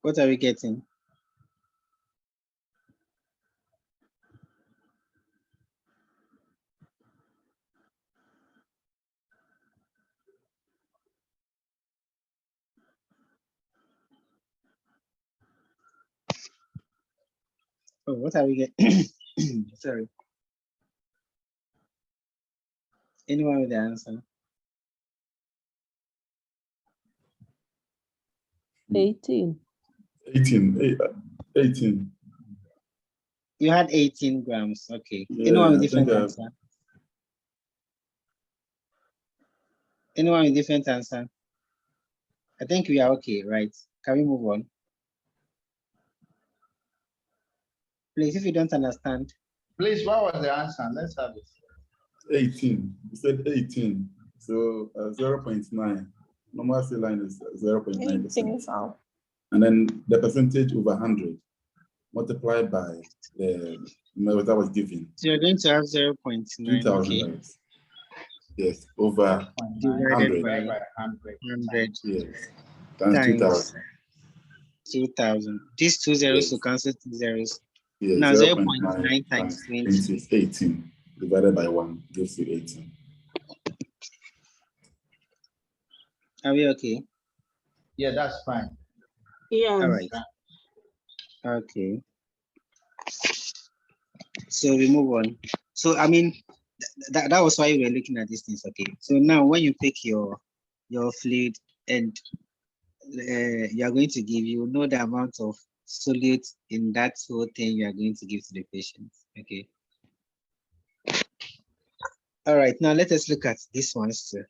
What are we getting? Oh, what are we getting? Sorry. Anyone with the answer?
18.
18.
You had 18 grams. Okay.
Yeah,
Anyone with
I
different
think
answer? Anyone with different answer? I think we are okay, right? Can we move on? Please, if you don't understand.
Please, what was the answer? Let's have it.
18. You said 18. So 0.9. Normal sea line is 0.9%. And then the percentage over 100 multiplied by the amount that was given.
So you're going to have 0.9.
2,000
Okay.
lives. Yes, over
Divided
100.
by 100.
Yes, times 2,000.
2,000. These two zeros
Yes.
will cancel two zeros.
Yeah,
Now
0.9
times 20.
is 18 divided by 1 gives you 18.
Are we okay?
Yeah, that's fine.
Yeah.
All right. Okay. So we move on. So I mean, that was why we were looking at these things. Okay. So now when you pick your fluid and you are going to give, you know the amount of solute in that whole thing you are going to give to the patient. Okay. All right. Now let us look at this one too.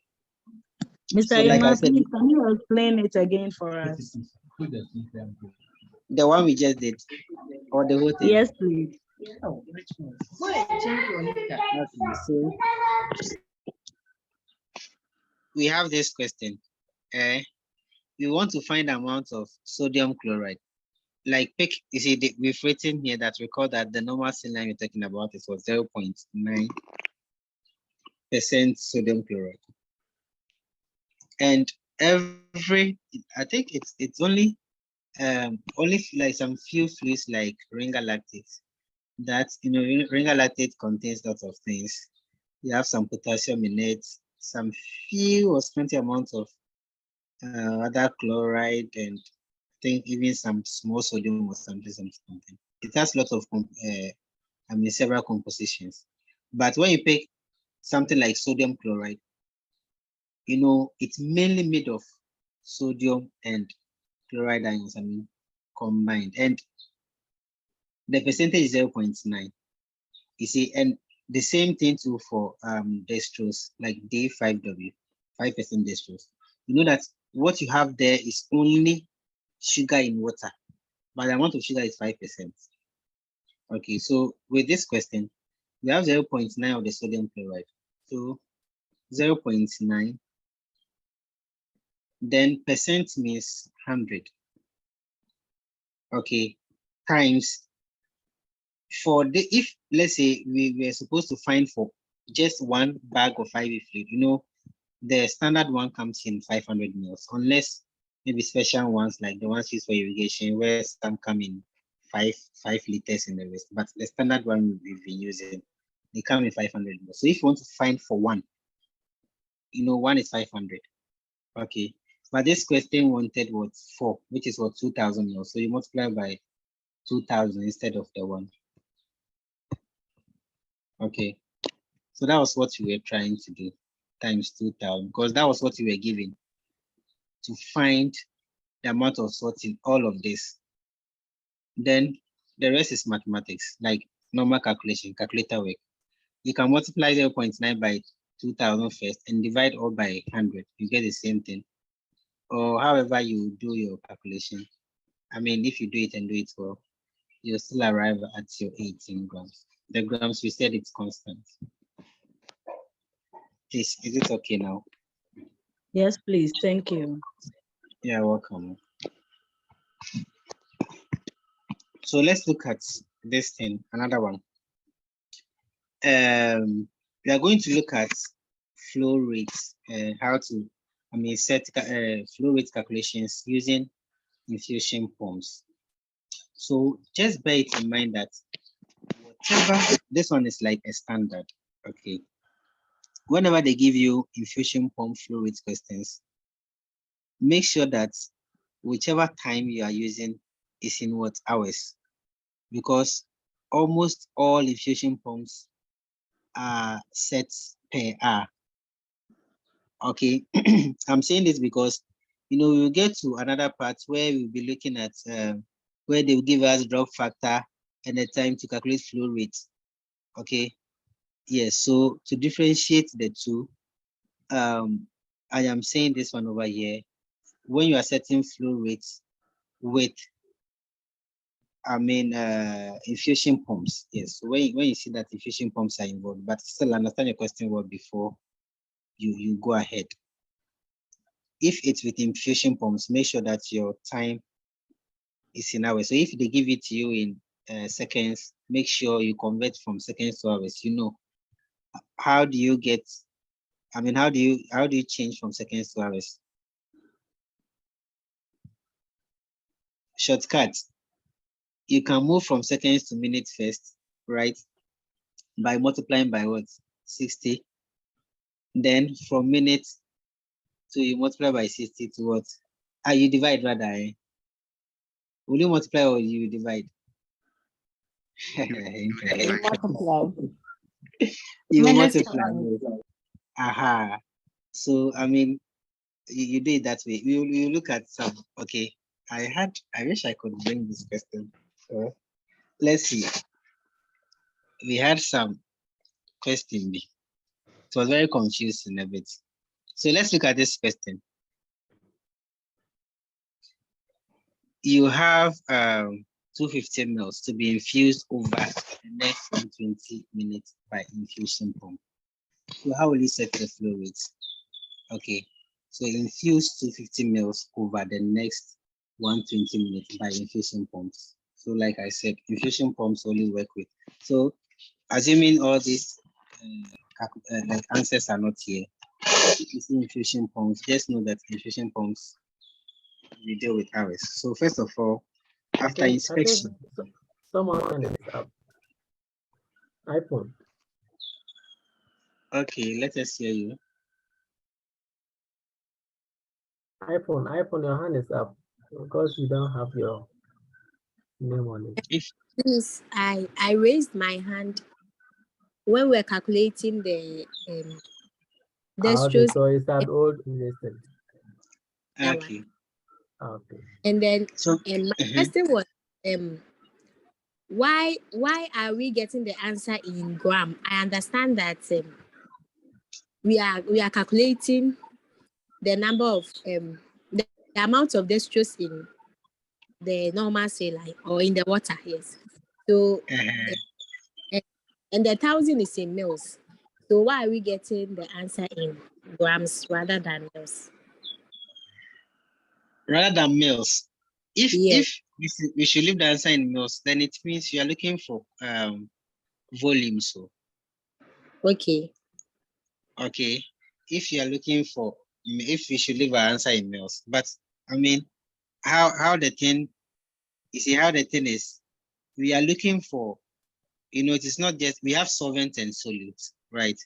Mr.
So like I said,
can you explain it again for us?
the one we just did, or the whole thing?
Yes, please.
Okay, so we have this question. We want to find the amount of sodium chloride. Like pick, you see, we've written here that recall that the normal saline we're talking about is what 0.9% sodium chloride. And every, I think it's only like some few fluids like ringer lactate that, you know, ringer lactate contains lots of things. You have some potassium in it, some few or scanty amounts of other chloride, and I think even some small sodium or something. It has lots of several compositions. But when you pick something like sodium chloride, you know, it's mainly made of sodium and chloride ions, combined, and the percentage is 0.9. You see, and the same thing too for dextrose, like D5W, 5% dextrose. You know that what you have there is only sugar in water, but the amount of sugar is 5%. Okay, so with this question, we have 0.9 of the sodium chloride. So 0.9, then percent means 100. Okay, times for the, if let's say we were supposed to find for just one bag of IV fluid, you know, the standard one comes in 500 mils, unless maybe special ones like the ones used for irrigation, where some come in 5 liters in the rest. But the standard one we've been using, they come in 500 mils. So if you want to find for one, you know, one is 500. Okay, but this question wanted what 4, which is what 2,000 mils. So you multiply by 2,000 instead of the 1. Okay, so that was what we were trying to do, times 2,000, because that was what we were given to find the amount of salt in all of this. Then the rest is mathematics, like normal calculation, calculator work. You can multiply 0.9 by 2,000 first and divide all by 100. You get the same thing. Or however you do your calculation. I mean, if you do it and do it well, you'll still arrive at your 18 grams. The grams, we said it's constant. Is it okay now?
Yes, please. Thank you.
You're welcome. So let's look at this thing, another one. We are going to look at flow rates, how to, set flow rate calculations using infusion pumps. So just bear it in mind that whatever, this one is like a standard, okay? Whenever they give you infusion pump flow rate questions, make sure that whichever time you are using is in what hours, because almost all infusion pumps are set per hour. Okay, I'm saying this because we'll get to another part where we'll be looking at where they will give us drop factor and the time to calculate flow rate. Okay, yes. So to differentiate the two, I am saying this one over here. When you are setting flow rates with, infusion pumps, yes. So when you see that infusion pumps are involved, but still understand your question well before you go ahead. If it's with infusion pumps, make sure that your time is in hours. So if they give it to you in seconds, make sure you convert from seconds to hours. How do you get? How do you change from seconds to hours? Shortcut. You can move from seconds to minutes first, right? By multiplying by what? 60. Then from minutes to you multiply by 60 to what? You divide rather. Will you multiply or you divide?
Multiply.
You
Minutes
multiply. Aha. So you do it that way. You look at some. Okay. I wish I could bring this question. Let's see. We had some question B. It was very confusing a bit. So let's look at this question. You have 250 mils to be infused over the next 120 minutes by infusion pump. So how will you set the flow rate? Okay, so infuse 250 mils over the next 120 minutes by infusion pumps. So like I said, infusion pumps only work with. So assuming all these like answers are not here, you see infusion pumps, just know that infusion pumps we deal with hours. So first of all, after inspection,
someone is up. iPhone.
Okay, let us hear you.
iPhone, your hand is up because you don't have your name on it.
Please, I raised my hand when we're calculating the
Okay, so it's an old investment.
Okay.
Okay.
And then my question was why are we getting the answer in gram? I understand that we are calculating the number of the amount of dextrose in the normal saline or in the water, yes. So and the 1,000 is in mils. So why are we getting the answer in grams rather than mils?
Rather than mils. If we should leave the answer in mils, then it means you are looking for volume. So
okay.
If you are looking for, if we should leave our answer in mils, but how the thing, you see how the thing is, we are looking for, it is not just, we have solvent and solutes, right?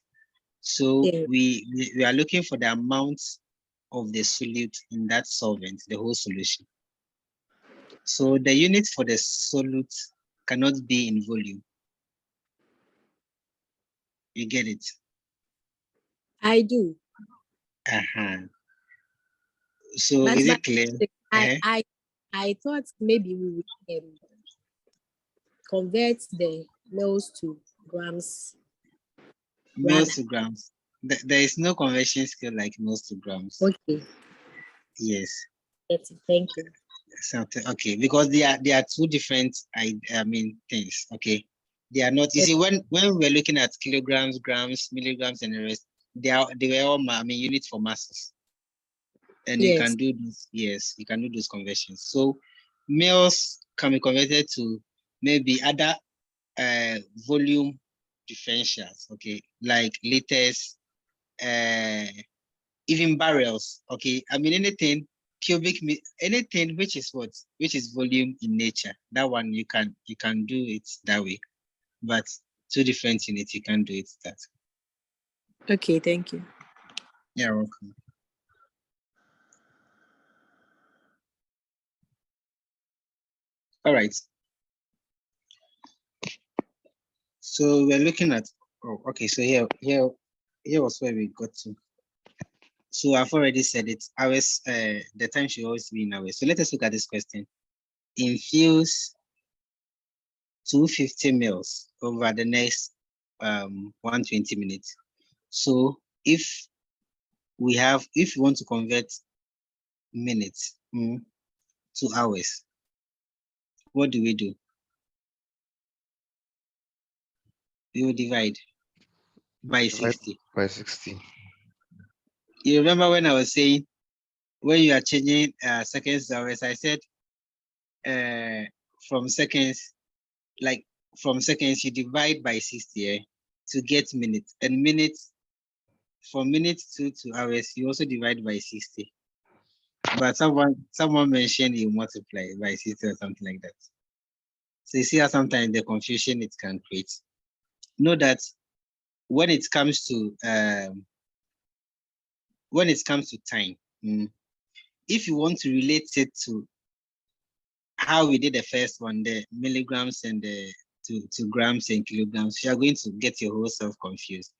So we are looking for the amount of the solute in that solvent, the whole solution. So the unit for the solute cannot be in volume. You get it?
I do.
So is it clear?
I thought maybe we would convert the mils to grams.
Mils to grams. There is no conversion scale like mils to grams.
Okay.
Yes.
Thank you.
Something okay, because they are two different things. Okay. They are not, you see, when we're looking at kilograms, grams, milligrams, and the rest, they were all units for masses. And you can do this, you can do those conversions. So mils can be converted to maybe other volume differentials, okay, like liters, even barrels, okay. Anything cubic, anything which is volume in nature. That one you can do it that way, but two different units you can do it that.
Okay, thank you.
You're welcome. All right. So we're looking at, oh, okay, so here was where we got to. So I've already said it, hours, the time should always be in hours. So let us look at this question. Infuse 250 mils over the next 120 minutes. So if we want to convert minutes to hours, what do? We will divide by 60.
By 60.
You remember when I was saying, when you are changing seconds to hours, I said from seconds you divide by 60 to get minutes, and minutes, from minutes to hours, you also divide by 60. But someone mentioned you multiply by 60 or something like that. So you see how sometimes the confusion it can create. Know that when it comes to time, if you want to relate it to how we did the first one, the milligrams and the to grams and kilograms, you are going to get your whole self confused.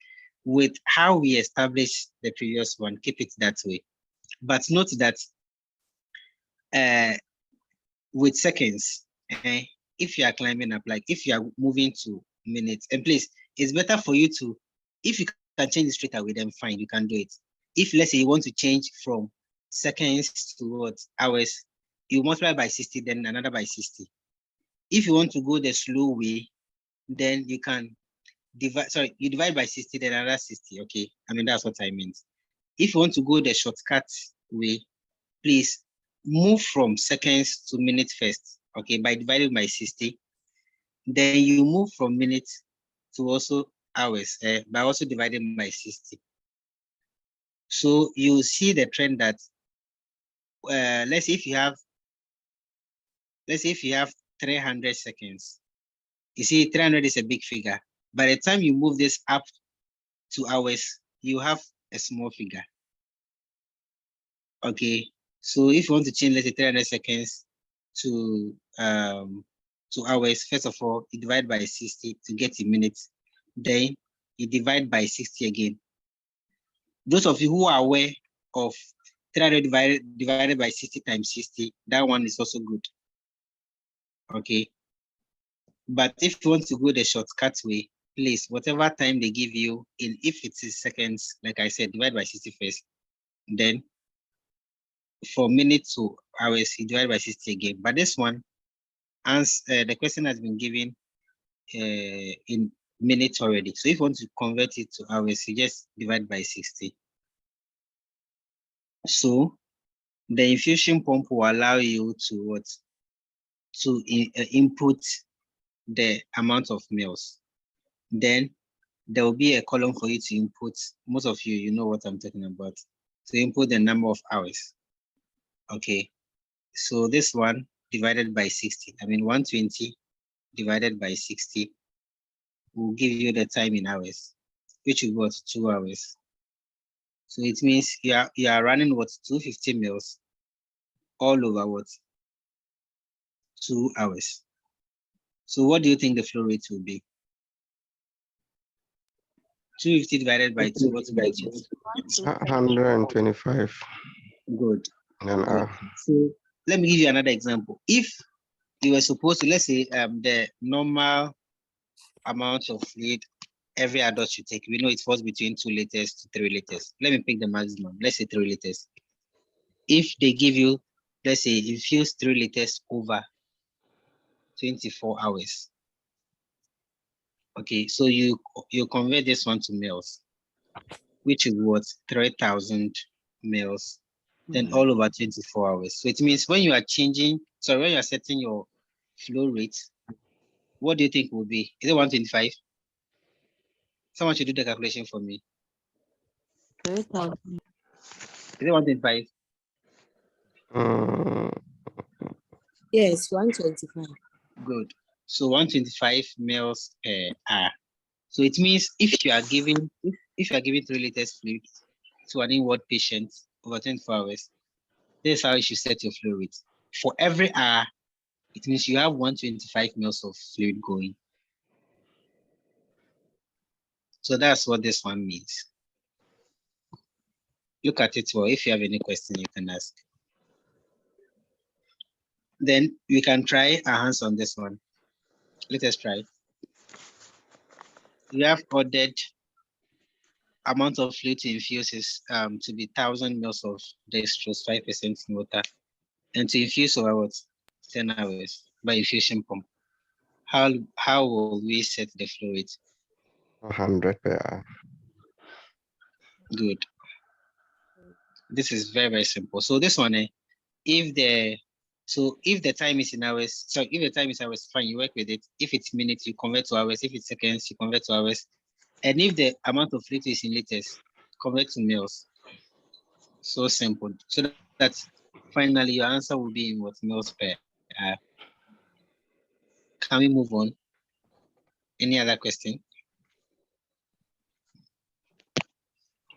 With how we established the previous one, keep it that way. But note that with seconds, if you are climbing up, like if you are moving to minutes, and please, it's better for you to, if you can change it straight away, then fine, you can do it. If let's say you want to change from seconds to what, hours, you multiply by 60, then another by 60. If you want to go the slow way, then you can you divide by 60, then another 60. Okay, I mean, that's what I meant. If you want to go the shortcut way, please move from seconds to minutes first, okay, by dividing by 60. Then you move from minutes to also hours by also dividing by 60. So you see the trend that let's say if you have 300 seconds, you see 300 is a big figure. By the time you move this up to hours, you have a small figure. Okay, so if you want to change, let's say 300 seconds to hours, first of all, you divide by 60 to get in minutes. Then you divide by 60 again. Those of you who are aware of 300 divided by 60 times 60, that one is also good. Okay, but if you want to go the shortcut way, please, whatever time they give you, if it is seconds, like I said, divide by 60 first. Then for minutes to hours, you divide by 60 again. But this one, the question has been given in minutes already. So if you want to convert it to hours, you just divide by 60. So the infusion pump will allow you to input the amount of mils. Then there will be a column for you to input. Most of you know what I'm talking about. To input the number of hours. Okay, so this one divided by 60, I mean 120 divided by 60 will give you the time in hours, which is what, 2 hours. So it means you are running what, 250 mils all over what, 2 hours. So what do you think the flow rate will be? 250 divided by 2, what's by
125.
Good.
Good.
So let me give you another example. If you were supposed to, let's say the normal amount of fluid every adult should take, we know it falls between 2 liters to 3 liters. Let me pick the maximum, let's say 3 liters. If they give you, let's say, infuse 3 liters over 24 hours. Okay, so you convert this one to mils, which is what, 3,000 mils, then all over 24 hours. So it means when you are changing, so when you are setting your flow rate, what do you think will be? Is it 125? Someone should do the calculation for me.
3,000.
Is it 125?
Yes, 125.
Good. So 125 mils per hour. So it means if you are giving 3 liters fluid to an inward patient over 24 hours, this is how you should set your flow rate. For every hour, it means you have 125 mils of fluid going. So that's what this one means. Look at it well. If you have any question, you can ask. Then we can try our hands on this one. Let us try. We have ordered amount of fluid to infuse is to be 1,000 ml of dextrose, 5% in water, and to infuse over what? 10 hours by infusion pump. How will we set the flow rate?
100 per hour.
Good. This is very, very simple. So this one, if the time is in hours, so if the time is hours, fine, you work with it. If it's minutes, you convert to hours. If it's seconds, you convert to hours. And if the amount of liters is in liters, convert to mils. So simple. So that's finally your answer will be in what? Mils per hour. Can we move on? Any other question?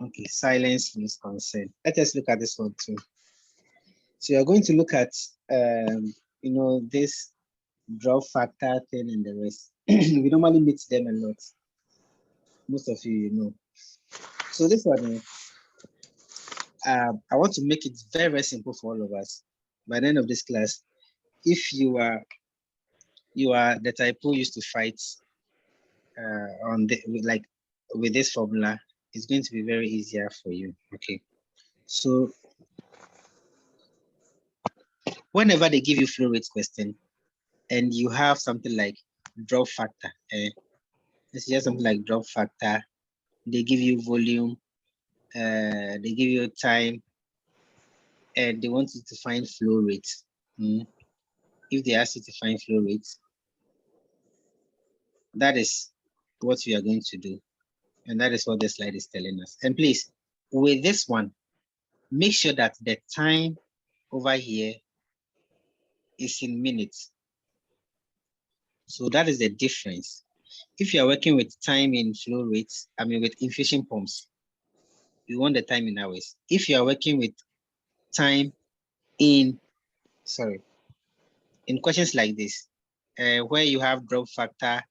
Okay, silence means consent. Let us look at this one too. So you're going to look at, this drop factor thing and the rest. We normally meet them a lot. Most of you know. So this one, I want to make it very, very simple for all of us. By the end of this class, if you are the type who used to fight with this formula, it's going to be very easier for you. Okay. So whenever they give you flow rate question and you have something like drop factor, it's just something like drop factor, they give you volume, they give you time, and they want you to find flow rate. If they ask you to find flow rate, that is what we are going to do. And that is what the slide is telling us. And please, with this one, make sure that the time over here is in minutes. So that is the difference. If you are working with time in flow rates, with infusion pumps, you want the time in hours. If you are working with time in questions like this, where you have drop factor,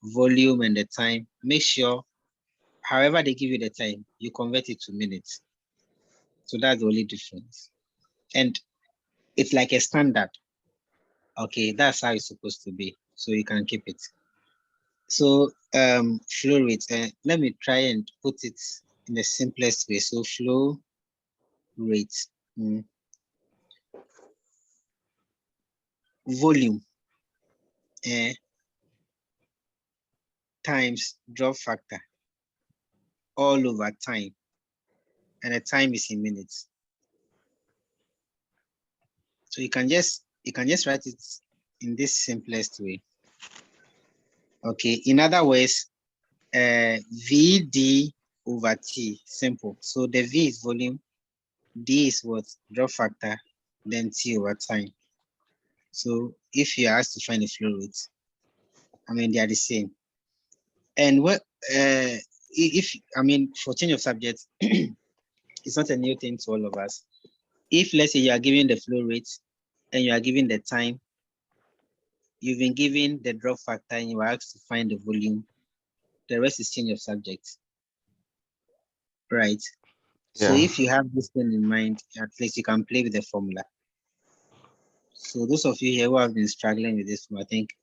volume, and the time, make sure, however they give you the time, you convert it to minutes. So that's the only difference. And it's like a standard. Okay, that's how it's supposed to be. So you can keep it. So flow rate, let me try and put it in the simplest way. So flow rate, volume, times drop factor, all over time, and the time is in minutes. So you can just write it in this simplest way. Okay, in other words, VD over T, simple. So the V is volume, D is what? Drop factor, then T over time. So if you are asked to find the flow rate, they are the same. And what for change of subject, it's not a new thing to all of us. If let's say you are given the flow rate and you are given the time, you've been given the drop factor and you are asked to find the volume, the rest is change of subject, right? Yeah. So if you have this thing in mind, at least you can play with the formula. So those of you here who have been struggling with this, I think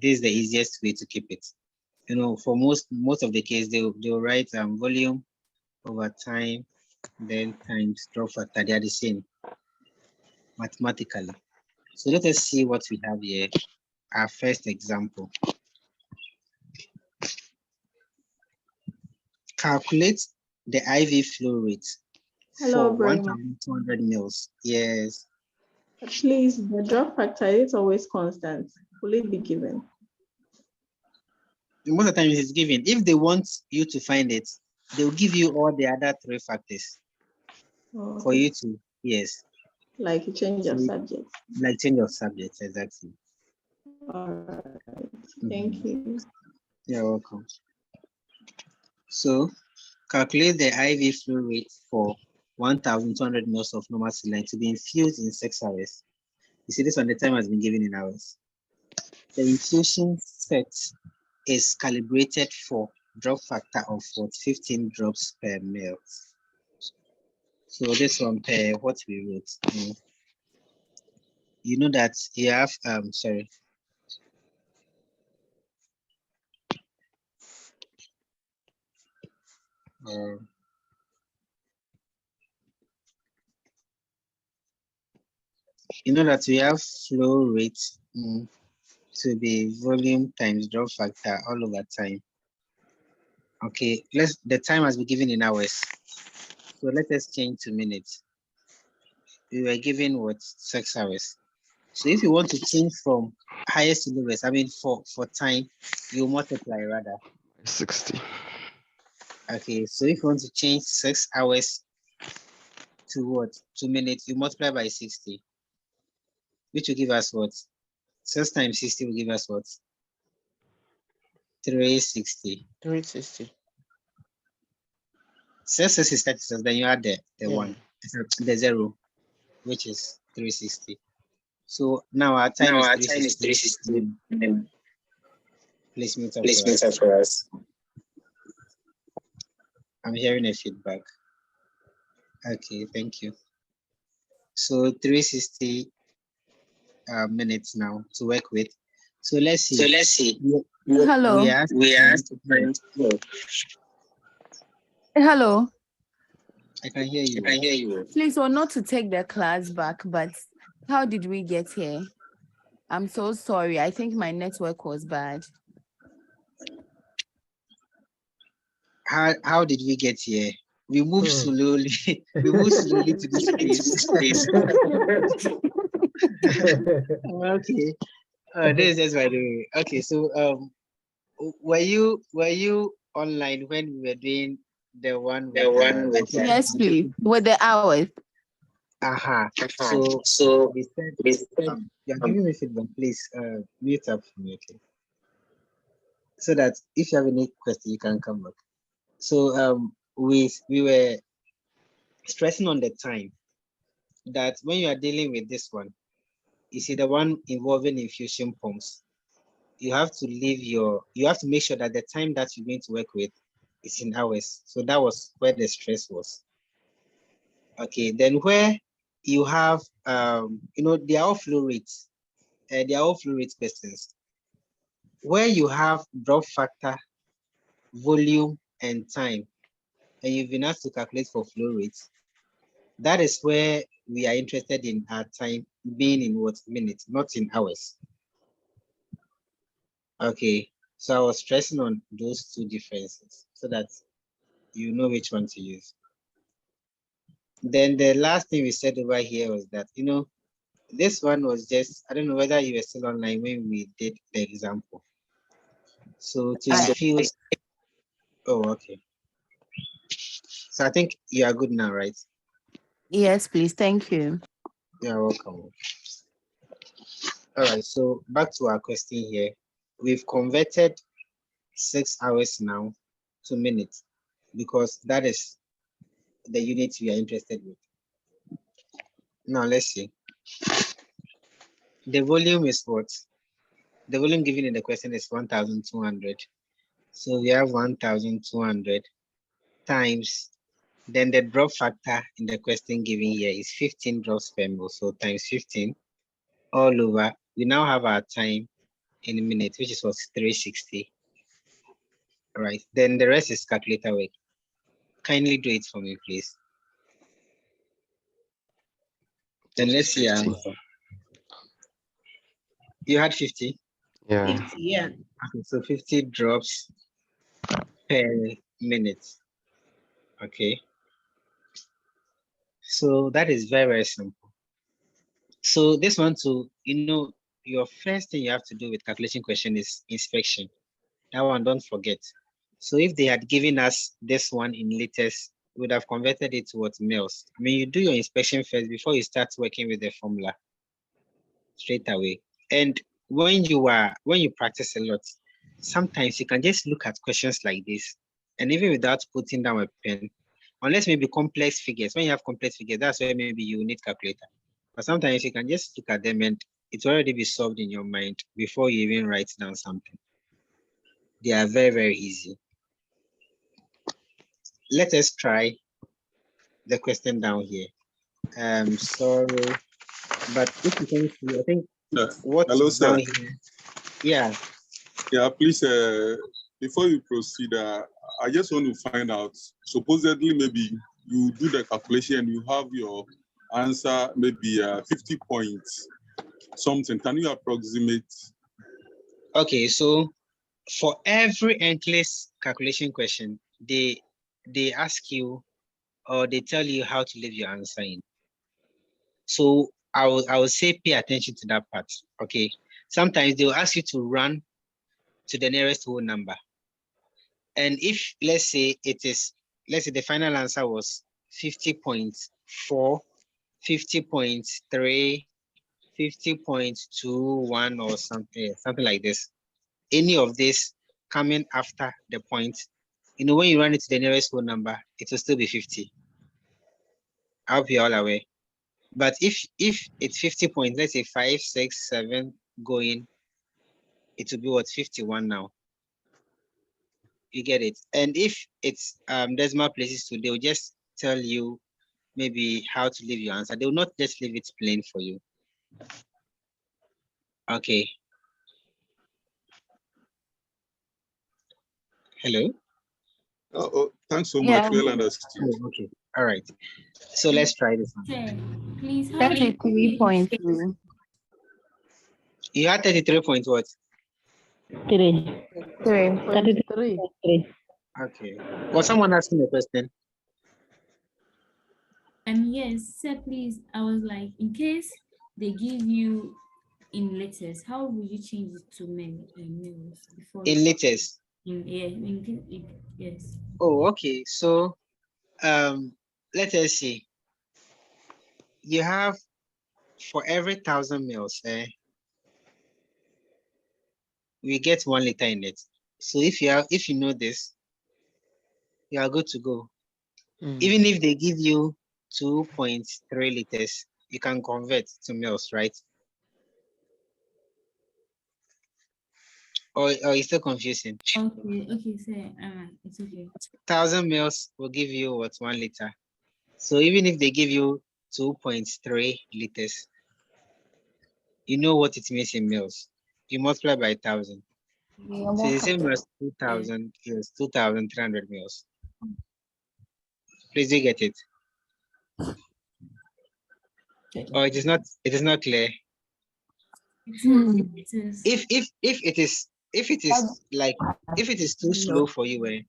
this is the easiest way to keep it. For most of the case, they'll write volume over time, then times drop factor. They are the same mathematically. So let us see what we have here. Our first example. Calculate the IV flow rate for 1,200 mils. Yes.
Please, the drop factor is always constant. Will it be given?
Most of the time it is given. If they want you to find it, they'll give you all the other three factors for you to, yes.
Like a change of subject.
Like change of subject, exactly.
All right. Thank you.
You're welcome. So calculate the IV flow rate for 1,200 mils of normal saline to be infused in 6 hours. You see, this one, the time has been given in hours. The infusion set is calibrated for drop factor of 15 drops per ml. So this one per what we wrote. You know that you have sorry. You know that we have flow rate to be volume times drop factor all over time. Okay, the time has been given in hours. So let us change to minutes. We were given what 6 hours. So if you want to change from highest to lowest, I mean for time, you multiply rather.
60.
Okay, so if you want to change 6 hours to what? 2 minutes, you multiply by 60, which will give us what? 6 times 60 will give us what? 360.
360.
6 is 36, then you add the 1, the 0, which is 360. So now our time is 360. Please mute up for us. I'm hearing a feedback. Okay, thank you. So 360 minutes now to work with. So let's see.
Hello.
We asked.
Hello.
I can hear you.
Please, or not to take the class back, but how did we get here? I'm so sorry. I think my network was bad.
How did we get here? We moved slowly. We moved slowly to this place. Okay. This is by the way. Okay, so were you online when we were doing the one with
yes, please, with the hours.
So we said you're giving me feedback. Please mute up for me, okay? So that if you have any question, you can come back. So we were stressing on the time that when you are dealing with this one, you see the one involving infusion pumps, you have to make sure that the time that you're going to work with is in hours. So that was where the stress was. Okay, then where you have they are all flow rates, they are all flow rate questions. Where you have drop factor, volume, and time, and you've been asked to calculate for flow rates, that is where we are interested in our time being in what minutes, not in hours. Okay, so I was stressing on those two differences so that you know which one to use. Then the last thing we said over here was that, this one was just, I don't know whether you were still online when we did the example. So to infuse, oh, okay. So I think you are good now, right?
Yes, please. Thank you.
You're welcome. All right, so back to our question here. We've converted 6 hours now to minutes because that is the unit we are interested with. Now let's see. The volume is what? The volume given in the question is 1,200. So we have 1,200 times, then the drop factor in the question given here is 15 drops per ml. So times 15 all over. We now have our time in a minute, which is what 360. All right, then the rest is calculator work. Kindly do it for me, please. Then let's see your answer. You had 50?
Yeah.
50, yeah.
Okay, so 50 drops per minute. Okay. So that is very, very simple. So this one too, your first thing you have to do with calculation question is inspection. That one, don't forget. So if they had given us this one in liters, we would have converted it to what mils. I mean, you do your inspection first before you start working with the formula straight away. And when you practice a lot, sometimes you can just look at questions like this, and even without putting down a pen, unless maybe complex figures. When you have complex figures, that's where maybe you need calculator. But sometimes you can just look at them and it's already be solved in your mind before you even write down something. They are very, very easy. Let us try the question down here. Sorry, but if you can see, I think what's
hello, sir.
down here. Yeah.
Yeah, please, before you proceed, I just want to find out, supposedly maybe you do the calculation and you have your answer, maybe 50 points, something. Can you approximate?
Okay, so for every endless calculation question, they ask you or they tell you how to leave your answer in. So I will say pay attention to that part. Okay. Sometimes they will ask you to run to the nearest whole number. And if let's say the final answer was 50.4, 50.3, 50.21 or something like this. Any of this coming after the point, when you run it to the nearest whole number, it will still be 50. I hope you're all aware. But if it's 50 points, let's say 5, 6, 7 going, it will be what, 51 now. You get it? And if it's decimal places too, they will just tell you maybe how to leave your answer. They will not just leave it plain for you. Okay. Hello?
Oh, thanks so much. Well understood.
Oh, okay. All right. So let's try this one.
Please, 33.2.
You had 33 point what?
3.
33.
Okay. Was someone asking a question?
Yes, sir, please. I was like, in case they give you in letters, how will you change it to males before?
In letters?
Yes.
Oh, okay. So, let us see. You have for every 1,000 mils, we get 1 liter in it. So if you know this, you are good to go. Even if they give you 2.3 liters, you can convert to mils, right? Or it's still confusing?
Okay, sir. It's okay.
1,000 mils will give you what, 1 liter. So even if they give you 2.3 liters, you know what it means in mils. You multiply by 1,000. So the same as 2,000 is 2,300 mils. Please do you get it? Or it is not clear. If it is too slow for you,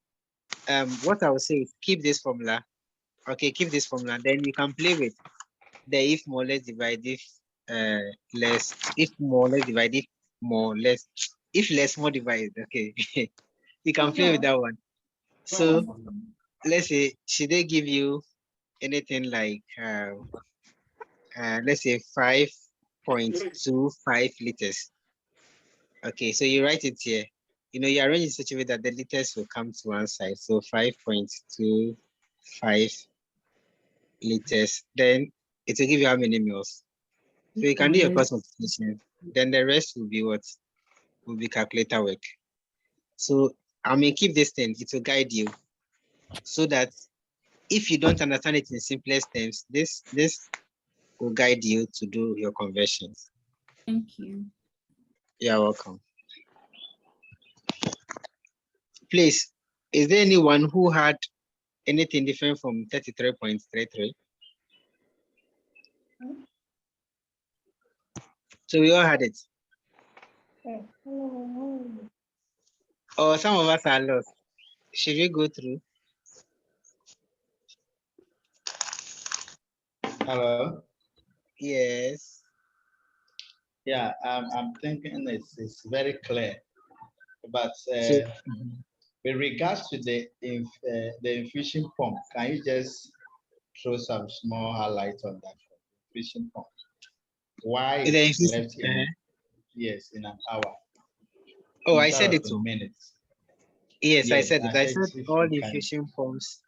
what I would say is keep this formula. Okay, keep this formula. Then you can play with the if more less divide if less, if more less divide if more less, if less more divide. Okay, you can play with that one. So let's say, should they give you anything like let's say 5.25 liters? Okay, so you write it here. You arrange in such a way that the liters will come to one side. So 5.25 liters. Then it will give you how many mils. So you can do your cross multiplication. Then the rest will be what? Will be calculator work. So I may keep this thing. It will guide you, so that if you don't understand it in simplest terms, this will guide you to do your conversions.
Thank you.
You're welcome. Please, is there anyone who had anything different from 33.33? So we all had it. Or some of us are lost. Should we go through?
Hello.
Yes.
Yeah, I'm thinking it's very clear, but with regards to the infusion pump, can you just throw some small highlight on that infusion pump? Why it's left in yes in an hour?
Oh, I said it too.
Minutes.
Yes, I said it. I said all the infusion pumps.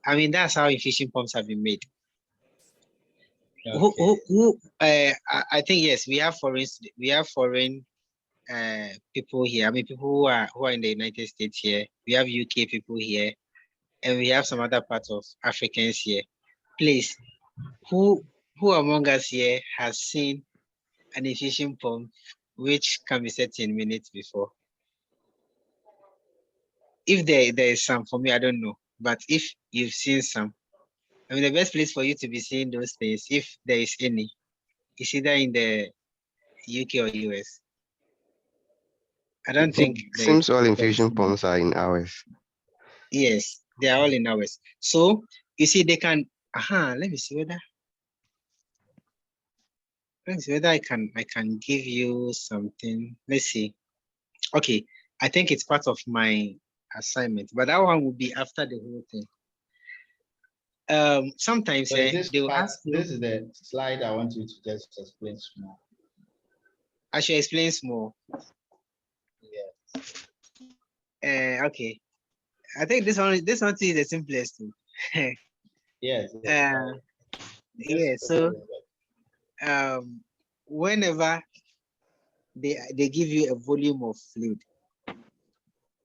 I mean, that's how infusion pumps have been made. Okay. I think yes, we have foreign people here. I mean, people who are in the United States here. We have UK people here, and we have some other parts of Africans here. Please, who among us here has seen an infusion pump which can be set in minutes before? If there is some, for me, I don't know. But if you've seen some, I mean, the best place for you to be seeing those things, if there is any, is either in the UK or US. I don't think
seems all infusion pumps are in hours.
Yes, they are all in hours. So you see, they can. Let me see whether I can give you something. Let's see. Okay, I think it's part of my assignment, but that one will be after the whole thing. Sometimes
So
they will ask you.
This is the slide I want you to just explain small.
I should explain small.
Yeah.
Okay. I think this one is the simplest too.
Yes.
Yeah. So whenever they give you a volume of fluid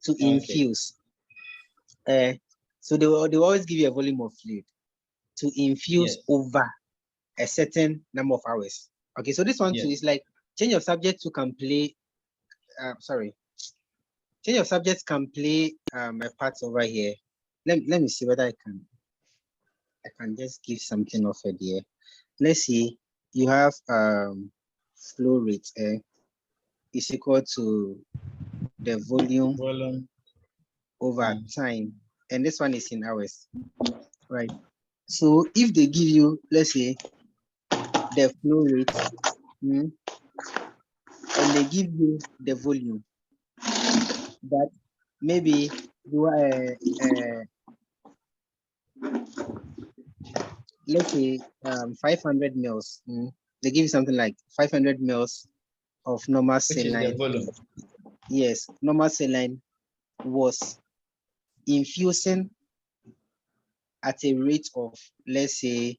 to infuse, so they will always give you a volume of fluid to infuse over a certain number of hours. Okay, so this one too is like change of subject to can play. Change of subjects can play a part over here. Let me see whether I can just give something of it here. Let's see. You have flow rate is equal to the volume over time, and this one is in hours, right? So if they give you, let's say, the flow rate, and they give you the volume, that maybe you let's say 500 mils. They give you something like 500 mils of normal saline. Yes, normal saline was infusing at a rate of, let's say,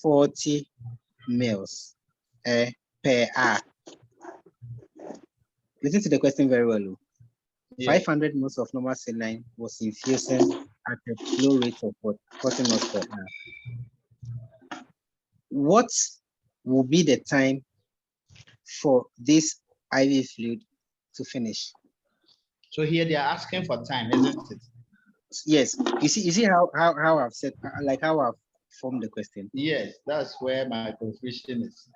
40 mils per hour. Listen to the question very well. 500 mils of normal saline was infusing at a flow rate of 40 mils per hour. What will be the time for this IV fluid to finish?
So here they are asking for time, isn't it?
Yes. You see how I've said, like how I've formed the question.
Yes, that's where my confusion is.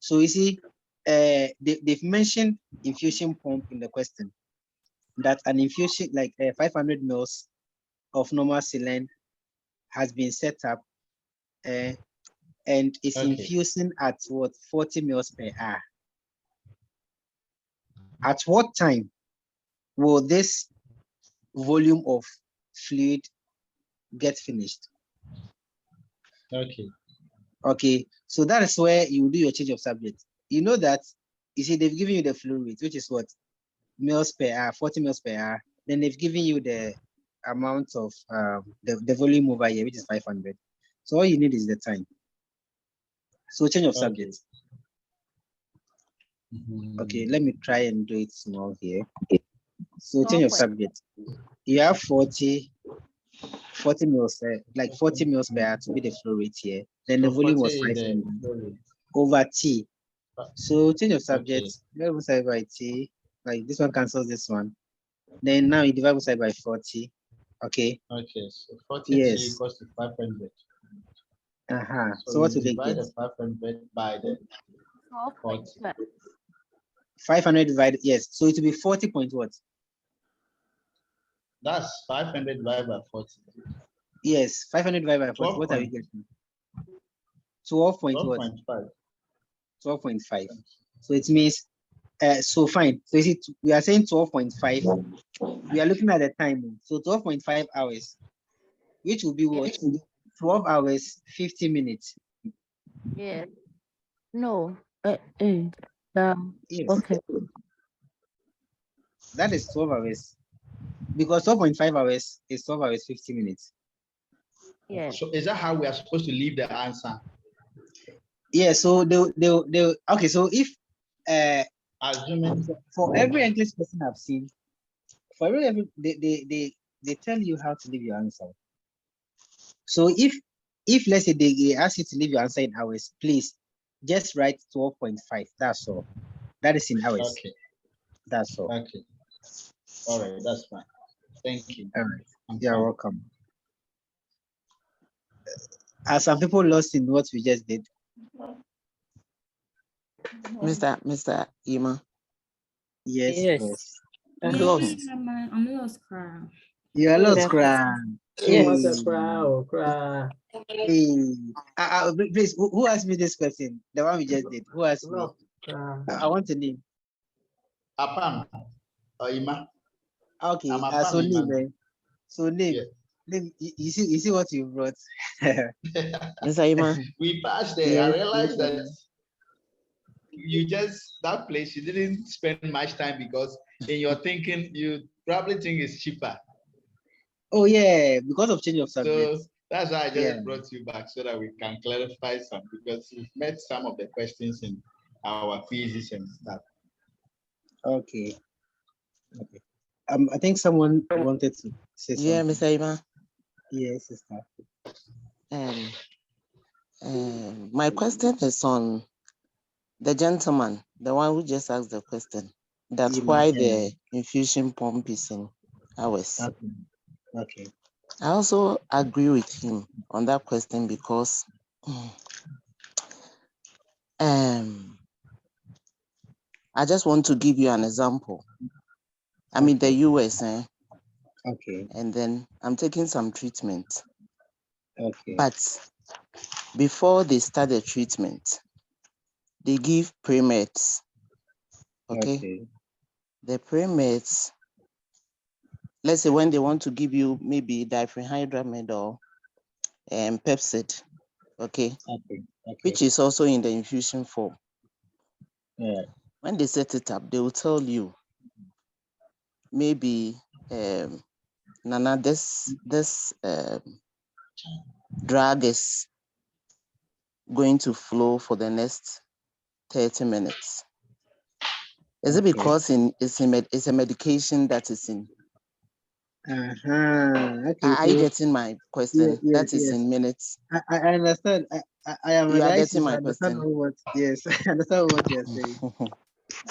So you see, they've mentioned infusion pump in the question. That an infusion like 500 mils of normal saline has been set up, and is infusing at what 40 mils per hour. At what time will this volume of fluid get finished? Okay, so that is where you do your change of subject. You know that, you see, they've given you the flow rate, which is what? Mils per hour, 40 mils per hour. Then they've given you the amount of the volume over here, which is 500. So all you need is the time. So change of subject. Okay, let me try and do it small here. So change of subject. You have 40 mils, like 40 mils per hour to be the flow rate here. Then the volume was 500 over T. So change of subject, divide by T, like this one cancels this one. Then now you divide both side by 40. Okay.
Okay, so 40 T equals to 500.
So what will they
divide
get?
the 500 by the 40.
500 divided, yes. So it will be 40 point what?
That's 500 divided by 40.
Yes, 500 divided by 40. What are we getting? 12.5. 12.5. So it means, so fine. So is it, we are saying 12.5. We are looking at the time. So 12.5 hours, which will be what? 12 hours, 50 minutes.
Yeah. No.
Yes.
Okay.
That is 12 hours. Because 12.5 hours is 12 hours, 50 minutes.
Yeah.
So is that how we are supposed to leave the answer?
Yeah, so they okay, so if
assuming
for every English person I've seen, for every they tell you how to leave your answer. So if let's say they ask you to leave your answer in hours, please just write 12.5. That's all. That is in hours.
Okay.
That's all.
Okay. All right, that's fine. Thank you.
All right.
I'm
You're
fine.
welcome. Are some people lost in what we just did?
Mr. Ima.
Yes,
Yes.
boss.
I'm
Yeah,
lost.
I'm lost, cry.
You are lost, cry.
What's a crowd?
Hey. Please, who asked me this question? The one we just did. Who asked me? I want to name.
Apam or Ima.
Okay.
I'm Apam
So
Ima.
name. So name.
Yeah.
Name. You see what you brought.
Mr. Ima.
We passed there.
Yes,
I realized
yes,
that you just that place you didn't spend much time because in your thinking you probably think it's cheaper.
Oh yeah, because of change of subject.
So that's why I just brought you back so that we can clarify some because we've met some of the questions in our quizzes and stuff.
Okay. Okay. I think someone wanted to say something.
Yeah, Mr. Ima.
Yes, sister.
My question is on the gentleman, the one who just asked the question. That's why the infusion pump is in hours.
Okay. Okay.
I also agree with him on that question because I just want to give you an example. I'm in the US,
okay,
and then I'm taking some treatment.
Okay.
But before they start the treatment, they give pre-meds. Okay. The pre-meds, let's say when they want to give you maybe diphenhydramine or Pepsid, okay, which is also in the infusion form.
Yeah.
When they set it up, they will tell you maybe Nana, this drug is going to flow for the next 30 minutes. Is it because it's a medication that is in?
Okay.
Are you getting my question? That is in minutes.
I understand. I am
You are
realizing
getting my
I understand
question.
what yes, I understand what you're saying.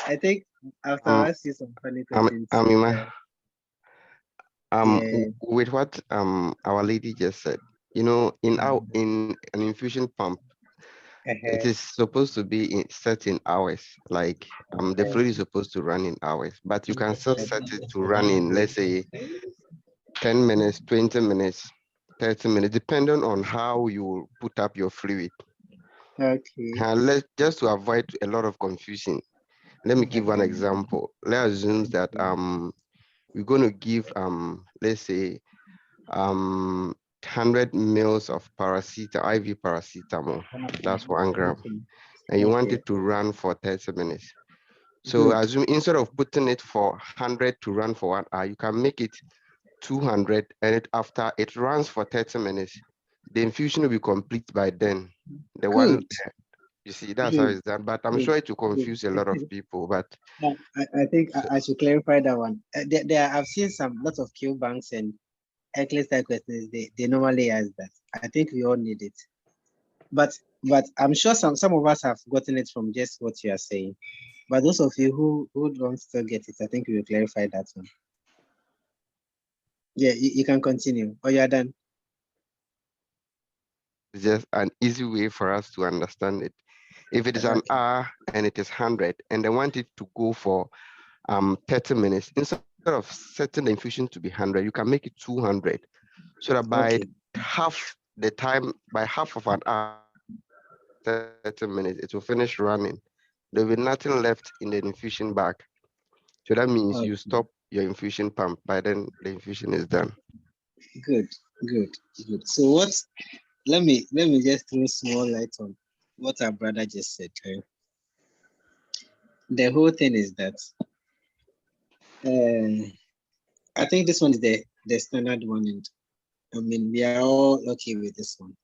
I think after I ask you some funny questions.
With what our lady just said, you know, in an infusion pump, it is supposed to be in certain hours. Like the fluid is supposed to run in hours, but you can still set it to run in, let's say, 10 minutes, 20 minutes, 30 minutes, depending on how you put up your fluid.
Okay.
Just to avoid a lot of confusion, let me give one example. Let's assume that we're going to give let's say 100 mils of IV paracetamol. That's 1 gram, and you want it to run for 30 minutes. So assume instead of putting it for 100 to run for 1 hour, you can make it 200, and after it runs for 30 minutes, the infusion will be complete by then. The one, you see, that's how it's done. But I'm sure it will confuse a lot of people. But
I think I should clarify that one. I've seen lots of Q banks and Eclipse type questions. They normally ask that. I think we all need it. But I'm sure some of us have gotten it from just what you are saying. But those of you who don't still get it, I think we will clarify that one. Yeah, you can continue. Or you are done.
it's just an easy way for us to understand it. If it is an hour and it is 100, and they want it to go for 30 minutes, instead of setting the infusion to be 100, you can make it 200. So that by half the time, by half of an hour, 30 minutes, it will finish running. There will be nothing left in the infusion bag. So that means you stop your infusion pump. By then, the infusion is done.
Good. So let me just throw small light on what our brother just said. The whole thing is that I think this one is the standard one, and I mean we are all okay with this one.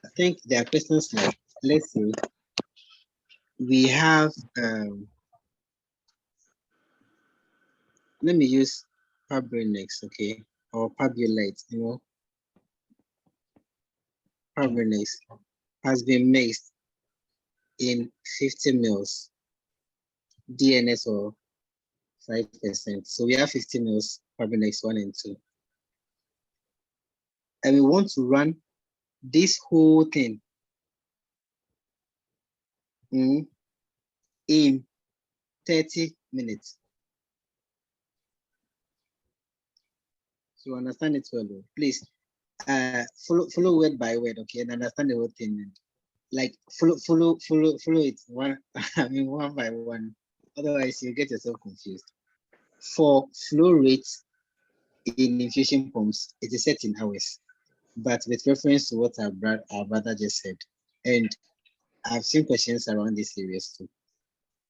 I think there are questions like let's say we have, let me use Pabrinex, okay, or Pabulite, Pabrinex has been mixed in 50 mils DNS or 5%. So we have 50 mils Pabrinex 1 and 2. And we want to run this whole thing in 30 minutes. So understand it well, please. Follow word by word, okay, and understand the whole thing. Like follow it one, one by one. Otherwise, you get yourself confused. For flow rates in infusion pumps, it is set in hours, but with reference to what our brother just said, and I've seen questions around this areas too.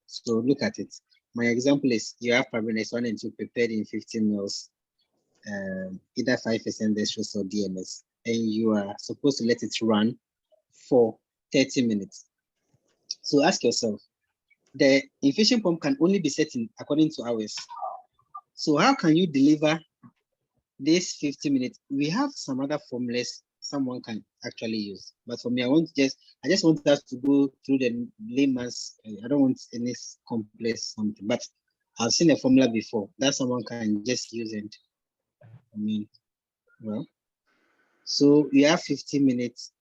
So look at it. My example is you have Pabrinex 1 and 2 prepared in 15 mils, either 5% dextrose or DMS, and you are supposed to let it run for 30 minutes. So ask yourself, the infusion pump can only be set in according to hours. So how can you deliver this 50 minutes? We have some other formulas someone can actually use, but for me, I just want us to go through the layman's. I don't want any complex something, but I've seen a formula before that someone can just use it. Well, so we have 50 mils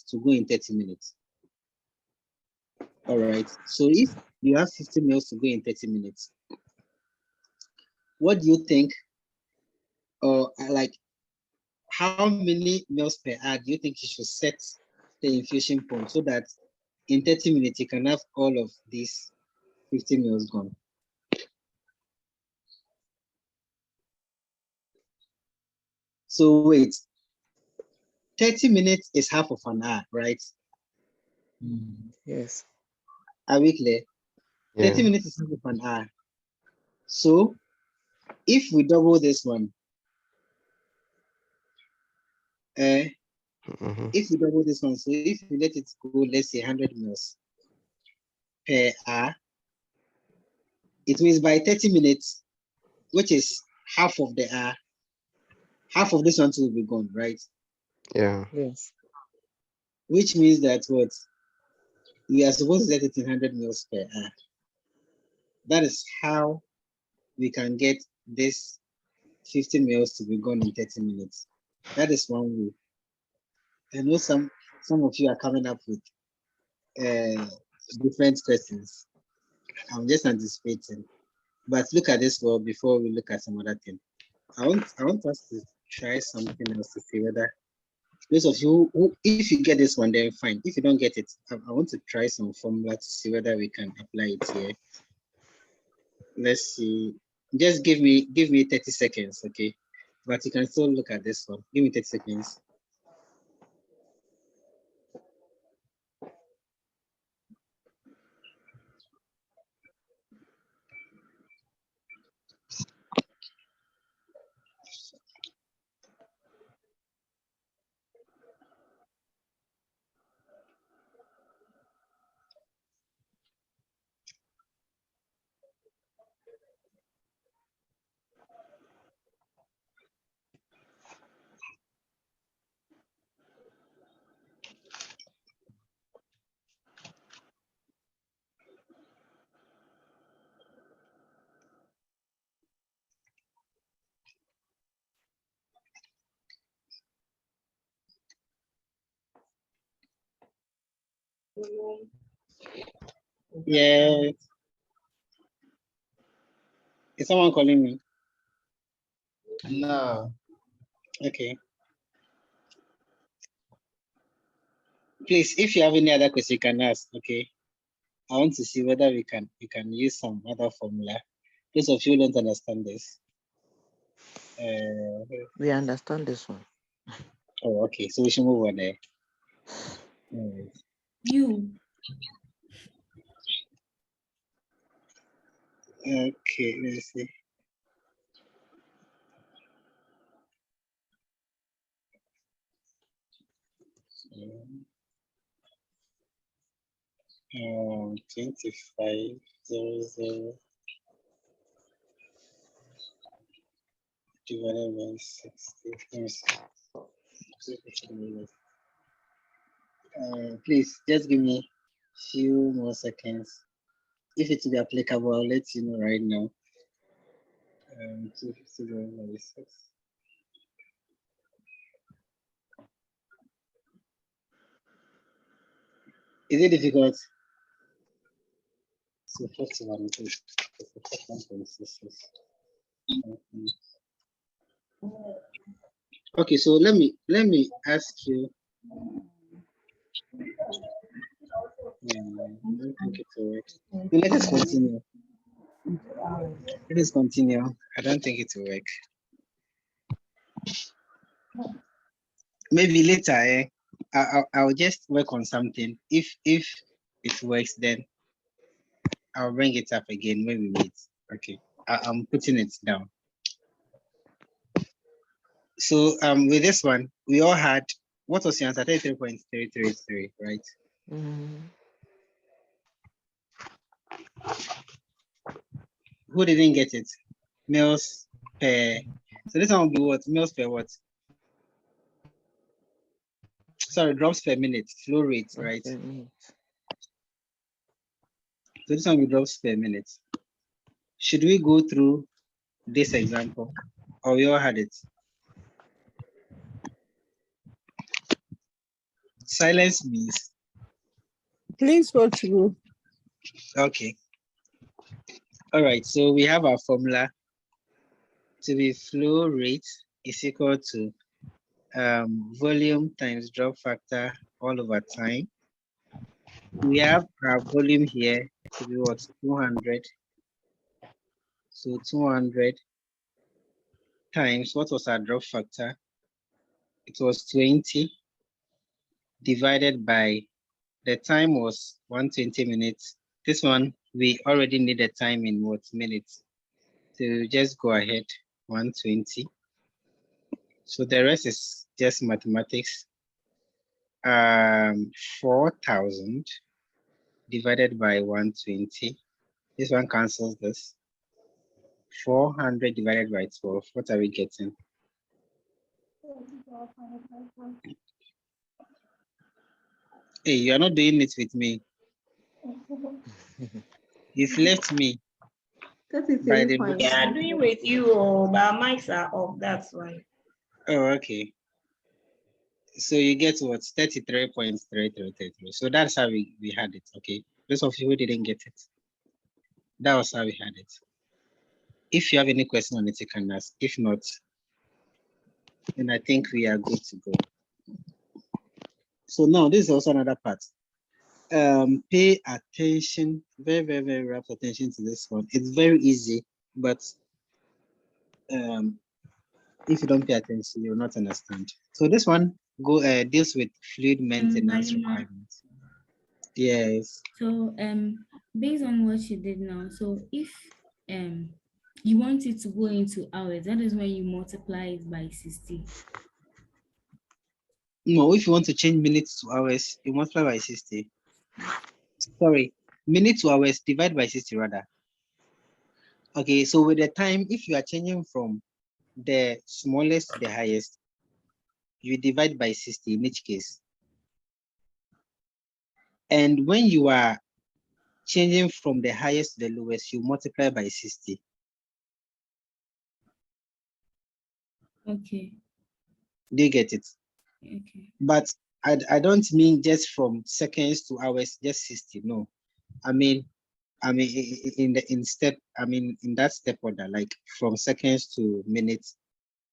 to go in 30 minutes. All right, so if you have 50 mils to go in 30 minutes, what do you think, or like how many mils per hour do you think you should set the infusion pump so that in 30 minutes you can have all of these 50 mils gone? So wait, 30 minutes is half of an hour, right?
Yes.
Are we clear?
Yeah.
30 minutes is half of an hour. So if we double this one, if we double this one, so if we let it go, let's say 100 mils per hour, it means by 30 minutes, which is half of the hour, half of this one will be gone, right?
Yeah.
Yes.
Which means that what? We are supposed to set it in 100 mils per hour. That is how we can get this 50 mils to be gone in 30 minutes. That is one way. I know some of you are coming up with different questions. I'm just anticipating. But look at this well before we look at some other thing. I want us to try something else to see whether those of you who, if you get this one, then fine. If you don't get it, I want to try some formula to see whether we can apply it here. Let's see. Just give me 30 seconds, okay? But you can still look at this one. Give me 30 seconds. Yeah. Is someone calling me?
No.
Okay. Please, if you have any other question, you can ask, okay? I want to see whether we can use some other formula. Those of you who don't understand this.
We understand this one.
Oh, okay. So we should move on there.
You.
Okay, let's see. 2500 divided by 60. Please just give me few more seconds. If it will be applicable, I'll let you know right now. 250 divided by 6. Is it difficult? So 41 is 41.66. Okay, so let me ask you. I don't think it will work. Let us continue. Let us continue. I don't think it will work. Maybe later, I'll just work on something. If it works, then I'll bring it up again when we meet. Okay, I'm putting it down. So with this one, we all had, what was your answer? 33.333, right? Who didn't get it? Meals per. So this one will be what? Meals per what? Sorry, drops per minute, flow rate, right? So this one will be drops per minute. Should we go through this example, or we all had it? Silence means.
Please go through.
Okay. All right, so we have our formula to be flow rate is equal to volume times drop factor all over time. We have our volume here to be what? 200. So 200 times, what was our drop factor? It was 20 divided by, the time was 120 minutes. This one, we already need the time in what minutes? So just go ahead, 120. So the rest is just mathematics. 4,000 divided by 120. This one cancels this. 400 divided by 12. What are we getting? Hey, you are not doing it with me. You've left me. By the book.
Yeah, I'm doing with you, but mics are off, that's why.
Oh, okay. So you get what? 33.3333. So that's how we had it, okay? Those of you who didn't get it, that was how we had it. If you have any question on it, you can ask. If not, then I think we are good to go. So now this is also another part. Pay attention, very, very, very rapt attention to this one. It's very easy, but if you don't pay attention, you'll not understand. So this one deals with fluid maintenance requirements. Yes.
So based on what you did now, so if you want it to go into hours, that is when you multiply it by 60.
No, if you want to change minutes to hours, you multiply by 60. Sorry, minutes to hours, divide by 60 rather. Okay, so with the time, if you are changing from the smallest to the highest, you divide by 60 in each case. And when you are changing from the highest to the lowest, you multiply by 60.
Okay.
Do you get it?
Okay.
But I don't mean just from seconds to hours, just 60. No, I mean in that step order, like from seconds to minutes,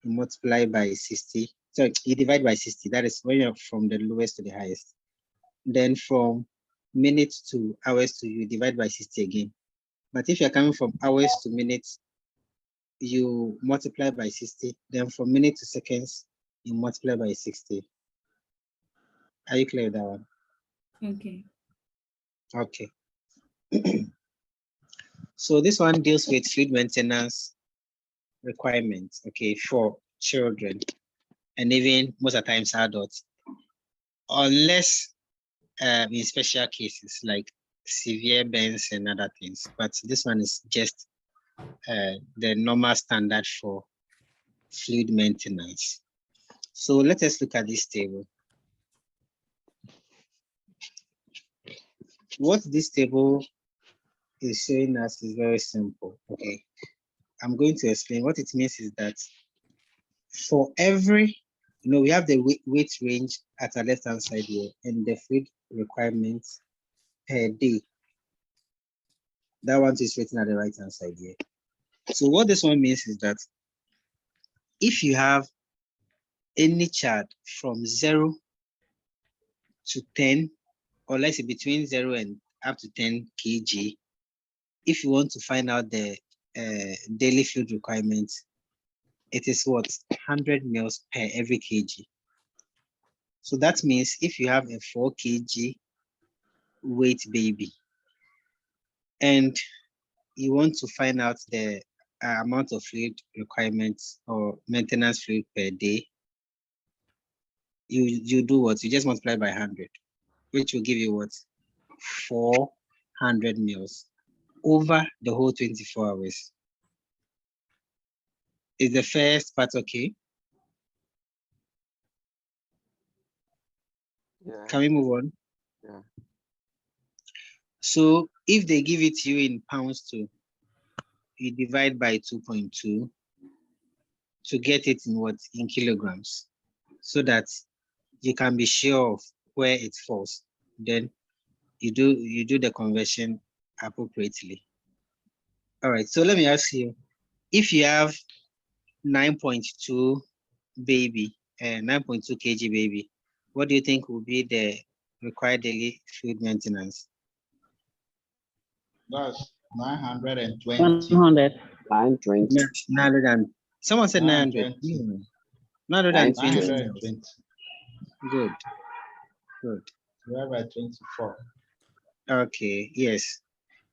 you multiply by 60. So you divide by 60. That is when you're from the lowest to the highest. Then from minutes to hours to you divide by 60 again. But if you're coming from hours to minutes, you multiply by 60. Then from minutes to seconds, you multiply by 60. Are you clear with that one?
Okay.
Okay. So this one deals with fluid maintenance requirements, okay, for children and even most of the times adults, unless in special cases like severe burns and other things, but this one is just the normal standard for fluid maintenance. So let us look at this table. What this table is showing us is very simple. Okay, I'm going to explain. What it means is that for every, we have the weight range at the left hand side here and the fluid requirements per day. That one is written at the right hand side here. So what this one means is that if you have any chart from 0 to 10, or let's say between 0 and up to 10 kg, if you want to find out the daily fluid requirements, it is what? 100 mils per every kg. So that means if you have a 4 kg weight baby and you want to find out the amount of fluid requirements or maintenance fluid per day, you do what? You just multiply by 100, which will give you what? 400 mils over the whole 24 hours. Is the first part okay?
Yeah.
Can we move on?
Yeah.
So if they give it to you in pounds too, you divide by 2.2 to get it in what? In kilograms, so that you can be sure of where it falls. Then you do the conversion appropriately. All right, so let me ask you, if you have 9.2 baby, 9.2 kg baby, what do you think will be the required daily fluid maintenance?
That's 920.
100. 920.
900. Someone said 900. 920.
920.
Good. Good.
Divided by 24.
Okay, yes.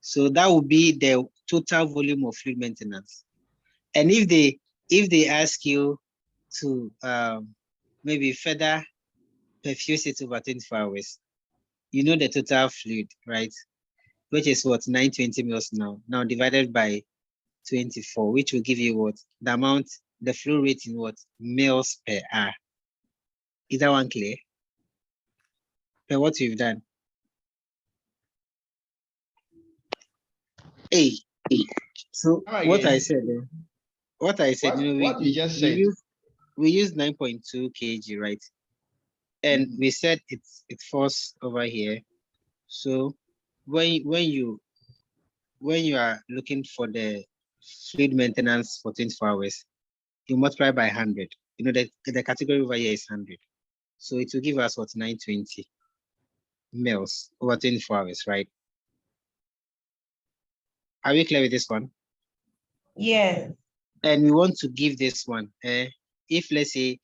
So that would be the total volume of fluid maintenance. And if they ask you to maybe further perfuse it over 24 hours, you know the total fluid, right? Which is what? 920 mils now. Now divided by 24, which will give you what? The amount, the flow rate in what? Mils per hour. Is that one clear? Per what you've done? Hey. So what I said, what you just said, we use 9.2 kg, right? And we said it falls over here. So when you are looking for the fluid maintenance for 24 hours, you multiply by 100. The category over here is 100. So it will give us what? 920 mils over 24 hours, right? Are we clear with this one?
Yes.
And we want to give this one. If let's say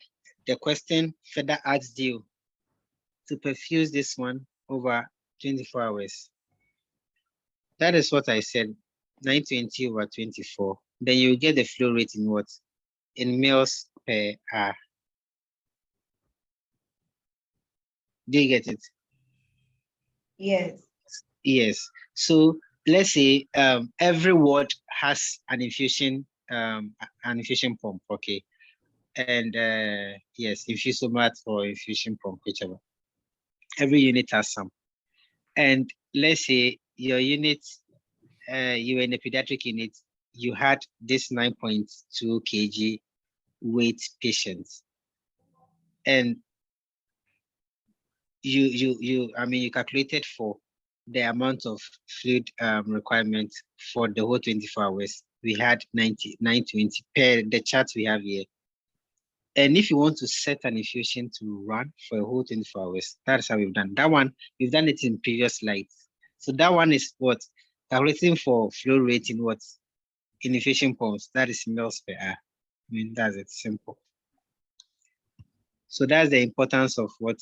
the question further asks you to perfuse this one over 24 hours. That is what I said, 920 over 24. Then you get the flow rate in what? In mils per hour. Do you get it?
Yes.
Yes. So let's say every ward has an infusion pump, okay? And yes, infusomat or infusion pump, whichever. Every unit has some. And let's say your unit, you were in a pediatric unit, you had this 9.2 kg weight patient. And you calculated for the amount of fluid requirement for the whole 24 hours. We had 920 per the chart we have here. And if you want to set an infusion to run for a whole 24 hours, that's how we've done. That one, we've done it in previous slides. So that one is what? Calculating for flow rate in what? In infusion pumps, that is mils per hour. That's it, simple. So that's the importance of what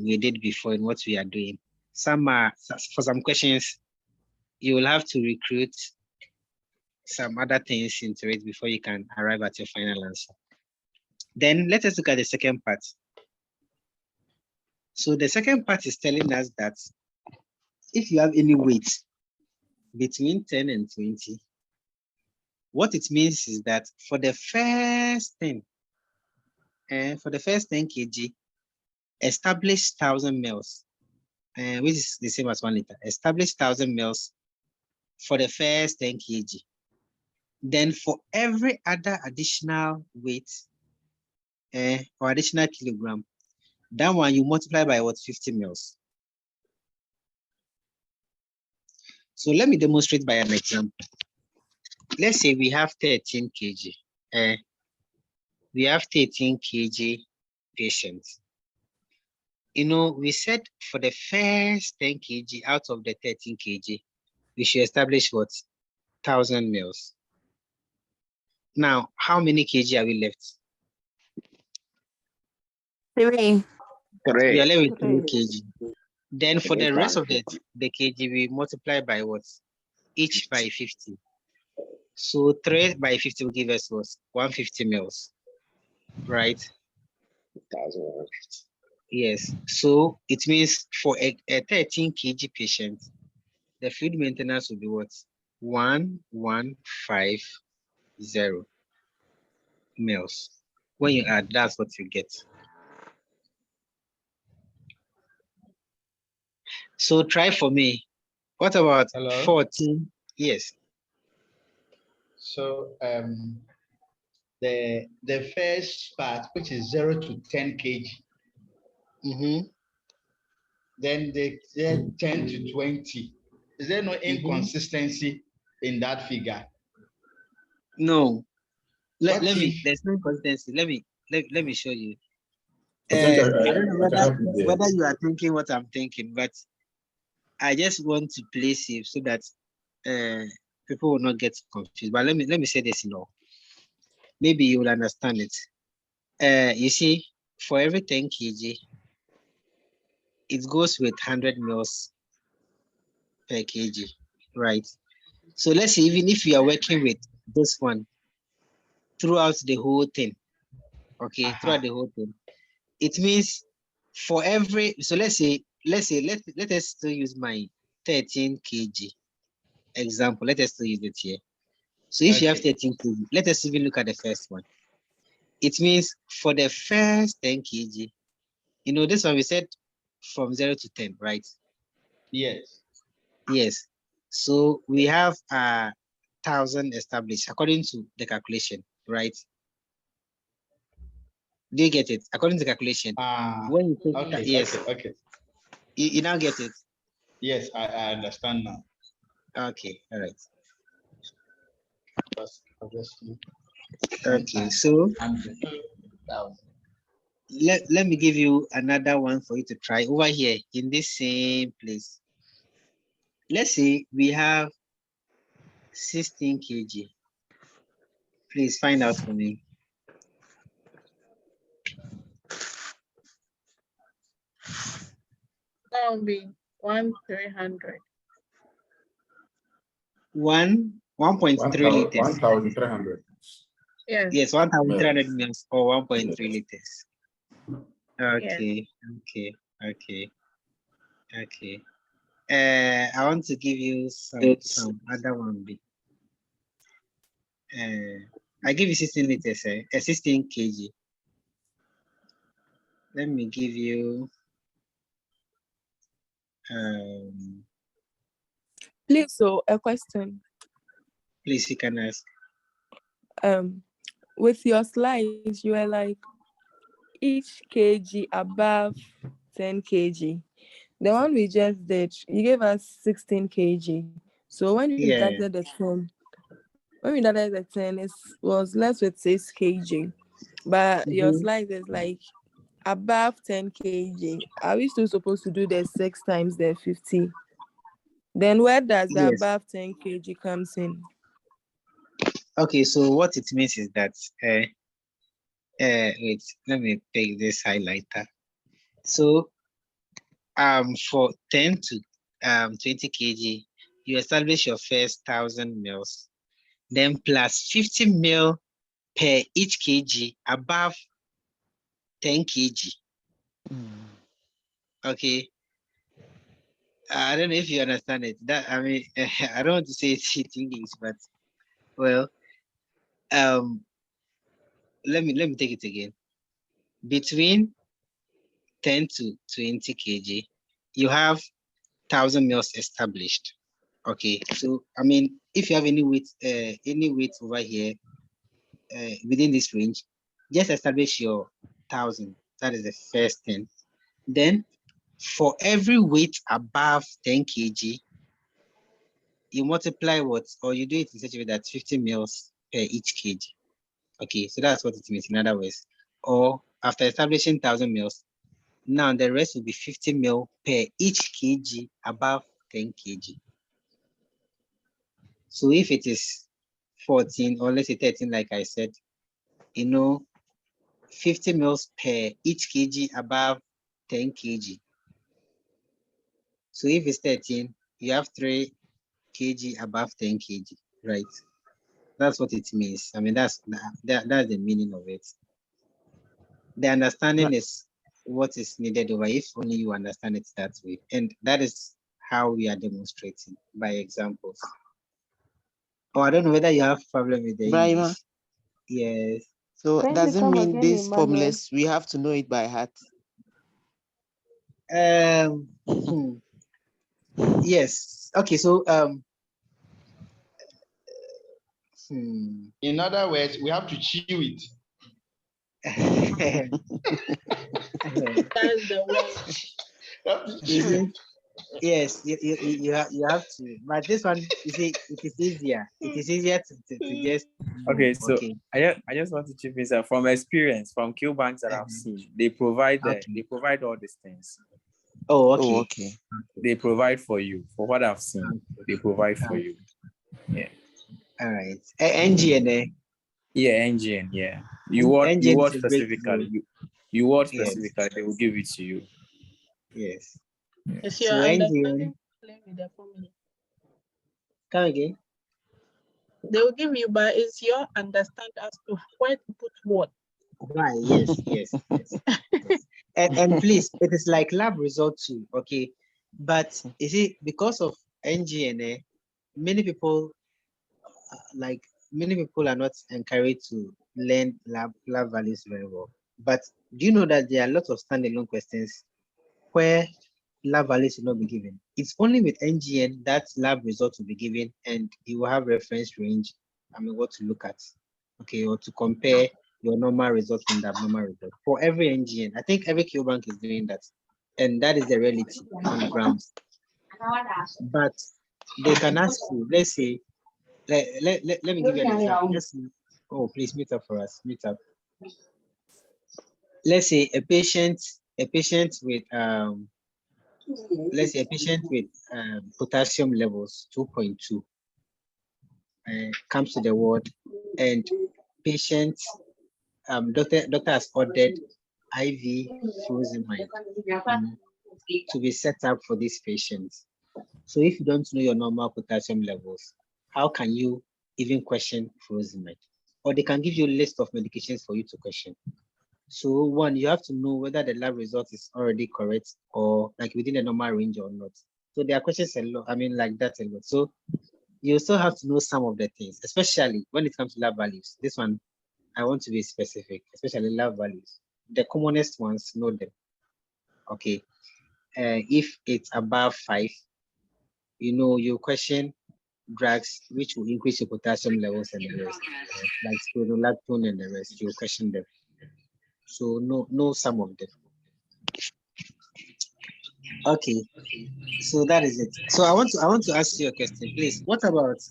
we did before and what we are doing. For some questions, you will have to recruit some other things into it before you can arrive at your final answer. Then let us look at the second part. So the second part is telling us that if you have any weight between 10 and 20, what it means is that for the first 10 kg, establish 1,000 mils, which is the same as 1 liter. Establish 1,000 mils for the first 10 kg. Then for every other additional weight or additional kilogram, that one you multiply by what? 50 mils. So let me demonstrate by an example. Let's say we have 13 kg. We have 13 kg patients. You know, we said for the first 10 kg out of the 13 kg, we should establish what? 1,000 mils. Now, how many kg are we left?
3.
We are left with 3 kg. Then for the rest of the kg, we multiply by what? Each by 50. So 3 by 50 will give us what? 150 mils, right? 1,150. Yes. So it means for a 13 kg patient, the fluid maintenance will be what? 1,150 mils. When you add, that's what you get. So try for me. What about 14? Yes.
So the first part, which is 0 to 10 kg. Then the 10 to 20. Is there no inconsistency in that figure?
No. There's no inconsistency. Let me show you. I don't know whether you are thinking what I'm thinking, but I just want to play safe so that people will not get confused. But let me say this, maybe you will understand it. You see, for every 10 kg, it goes with 100 mils per kg, right? So let's say even if you are working with this one throughout the whole thing, okay, throughout the whole thing, it means for every, so let us still use my 13 kg example. Let us still use it here. So if you have 13 kg, let us even look at the first one. It means for the first 10 kg, this one we said from 0 to 10, right?
Yes.
Yes. So we have 1,000 established according to the calculation, right? Do you get it? According to the calculation. When you take
okay,
yes.
Okay.
You now get it?
Yes, I understand now.
Okay, all right.
Obviously.
Okay, so let me give you another one for you to try over here in this same place. Let's say we have 16 kg. Please find out for me.
That will be 1,300.
1.3 liters.
1,300.
Yes, 1,300 mils or 1.3 liters. Okay,
Yes.
okay. I want to give you some other one. I give you 16 liters, 16 kg. Let me give you
please, so a question.
Please, you can ask.
With your slides, you are like each kg above 10 kg. The one we just did, you gave us 16 kg. So when we deducted the 10, it was less with 6 kg. But your slide is like above 10 kg. Are we still supposed to do the 6 times the 50? Then where does the above 10 kg comes in?
Okay, so what it means is that wait, let me pick this highlighter. So for 10 to 20 kg, you establish your first 1,000 mils, then plus 50 mil per each kg above 10 kg. Okay. I don't know if you understand it. That I mean, I don't want to say it's English, but well, let me take it again. Between 10 to 20 kg, you have 1,000 mils established. Okay, so I mean, if you have any weight over here within this range, just establish your 1,000. That is the first thing. Then, for every weight above 10 kg, you multiply what, or you do it in such a way that 50 mils per each kg. Okay, so that's what it means in other words. Or after establishing 1,000 mils, now the rest will be 50 mil per each kg above 10 kg. So if it is 14 or let's say 13, like I said, 50 mils per each kg above 10 kg. So if it's 13, you have 3 kg above 10 kg, right? That's what it means. I mean, that's the meaning of it. The understanding is what is needed over if only you understand it that way. And that is how we are demonstrating by examples. Oh, I don't know whether you have problem with the English. Yes.
So does it mean these formulas we have to know it by heart?
Yes. Okay, so
in other words, we have to chew it.
That's the word.
Yes, you have to. But this one, you see, it is easier. It is easier to just
Okay, so okay. I just want to chip in from experience from Q banks that I've seen. They provide they provide all these things.
Oh, okay.
Oh, okay.
They provide for you. For what I've seen, they provide for you. Yeah.
All right. NGN.
Yeah, NGN. Yeah. You want specifically. You want specifically. They will give it to you.
Yes.
Is your understanding with the formula?
Come again.
They will give you, but it's your understanding as to where to put what.
Right. Yes. And please, it is like lab result too. Okay. But you see, because of NGNA, many people are not encouraged to learn lab values very well. But do you know that there are lots of standalone questions where lab values will not be given? It's only with NGN that lab results will be given, and you will have reference range. I mean, what to look at, okay, or to compare your normal results from the abnormal result for every NGN. I think every Q bank is doing that, and that is the reality on grounds. But they can ask you, let's say, let me give you an example. Oh, please meet up for us. Meet up. Let's say a patient with potassium levels 2.2 comes to the ward, and patient doctor has ordered IV furosemide to be set up for these patients. So if you don't know your normal potassium levels, how can you even question furosemide? Or they can give you a list of medications for you to question. So one, you have to know whether the lab result is already correct or like within the normal range or not. So there are questions a lot, I mean, like that a lot. So you still have to know some of the things, especially when it comes to lab values. This one, I want to be specific, especially lab values. The commonest ones, know them. Okay. If it's above 5, you question drugs which will increase your potassium levels and the rest, like spironolactone and the rest, you question them. So know some of them. Okay, so that is it. So I want to ask you a question, please. What about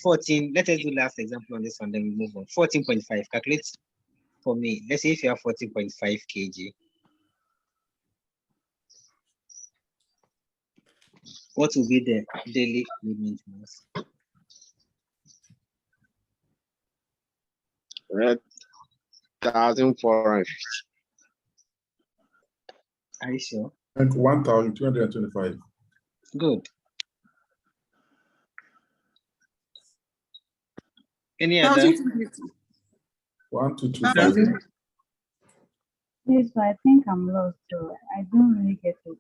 14? Let us do last example on this one, then we move on. 14.5. Calculate for me. Let's say if you have 14.5 kg. What will be the daily maintenance?
1,450.
Are you sure?
And 1,225.
Good. Any other?
1,225.
Yes, I think I'm lost, so I don't really get it.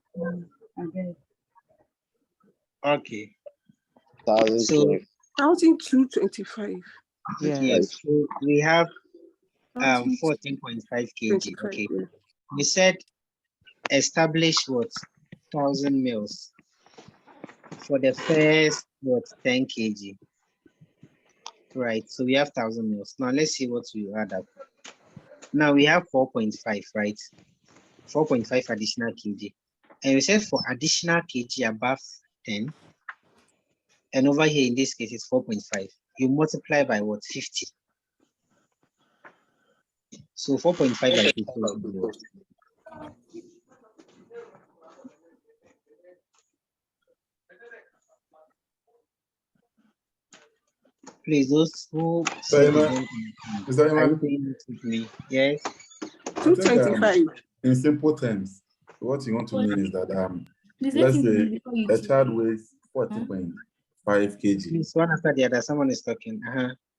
Okay.
So
1,225.
Yes. So we have 14.5 kg. Okay.
Yeah.
We said establish what 1,000 mils for the first 10 kg. Right. So we have 1,000 mils. Now let's see what we add up. Now we have 4.5, right? 4.5 additional kg. And we said for additional kg above 10, and over here in this case it's 4.5. You multiply by what? 50. So 4.5 by 50 will be what? Please, those who say they don't understand, are you paying it with me? Yes.
225.
In simple terms, what you want to mean is that let's say a child weighs 40.5 kg.
Please, one after the other, someone is talking.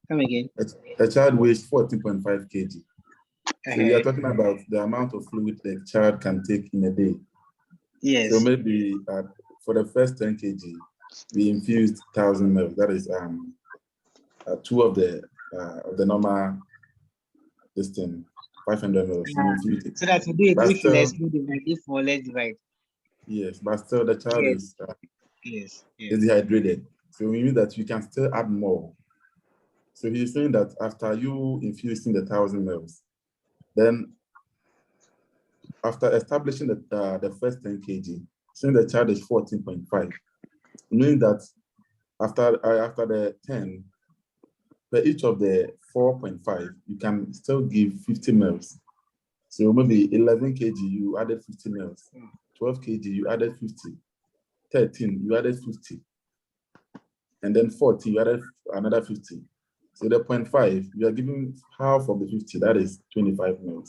Come again.
A child weighs 14.5 kg. So we are talking about the amount of fluid the child can take in a day.
Yes.
So maybe for the first 10 kg, we infused 1,000 ml. That is 2 of the normal thing, 500 ml.
So that we do it if less, we divide, if more, less divide.
Yes, but still the child is dehydrated. So we mean that you can still add more. So he's saying that after you infusing the 1,000 ml, then after establishing the first 10 kg, since the child is 14.5, meaning that after the 10, for each of the 4.5, you can still give 50 ml. So maybe 11 kg, you added 50 ml. 12 kg, you added 50. 13, you added 50. And then 40, you added another 50. So the 0.5, you are giving half of the 50, that is 25 ml.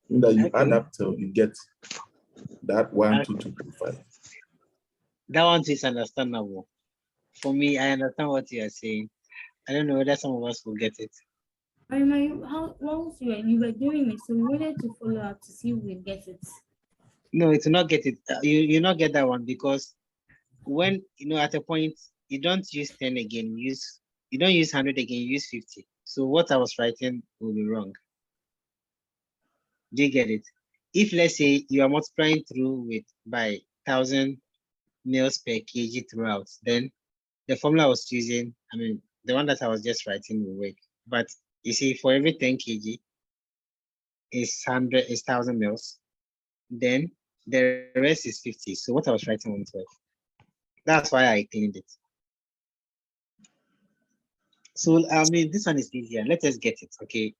Meaning that you add up till you get that 122.5.
That one is understandable. For me, I understand what you are saying. I don't know whether some of us will get it.
Once you were doing it, so we wanted to follow up to see if we get it.
No, it's not get it. You not get that one because when at a point you don't use 10 again, you don't use 100 again, you use 50. So what I was writing will be wrong. Do you get it? If let's say you are multiplying through by 1,000 mils per kg throughout, then the formula I was using, the one that I was just writing will work. But you see, for every 10 kg is 1,000 mils, then the rest is 50. So what I was writing on 12. That's why I cleaned it. So this one is easier. Let us get it. Okay.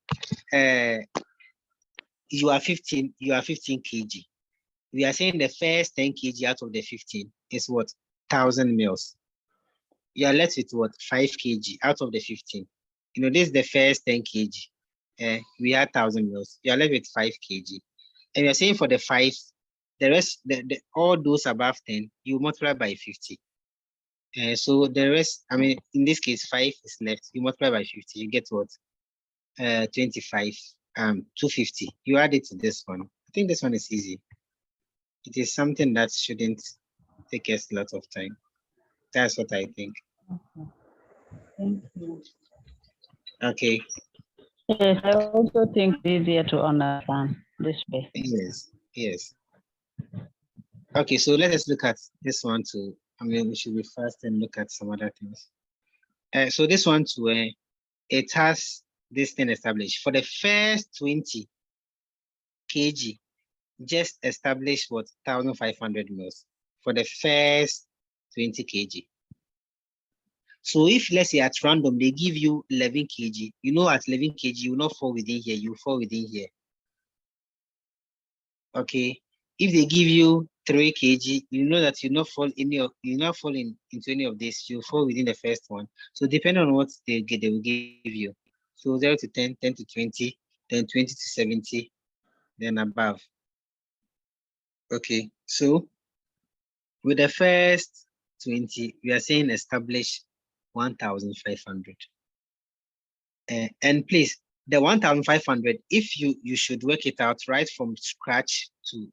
You are 15 kg. We are saying the first 10 kg out of the 15 is what? 1,000 mils. You are left with what? 5 kg out of the 15. This is the first 10 kg. We had 1,000 mils. You are left with 5 kg. And we are saying for the 5, the rest, all those above 10, you multiply by 50. So the rest, in this case, 5 is left. You multiply by 50, you get what? 25, 250. You add it to this one. I think this one is easy. It is something that shouldn't take us a lot of time. That's what I think.
Thank you.
Okay.
Yes, I also think it's easier to understand this way.
Yes. Okay, so let us look at this one too. We should be fast and look at some other things. So this one too, it has this thing established. For the first 20 kg, just establish what? 1,500 mils for the first 20 kg. So if let's say at random they give you 11 kg, at 11 kg you will not fall within here, you fall within here. Okay. If they give you 3 kg, you know that you not fall into any of this, you fall within the first one. So depending on what they will give you. So 0 to 10, 10 to 20, then 20 to 70, then above. Okay, so with the first 20, we are saying establish 1,500. And please, the 1,500, if you should work it out right from scratch to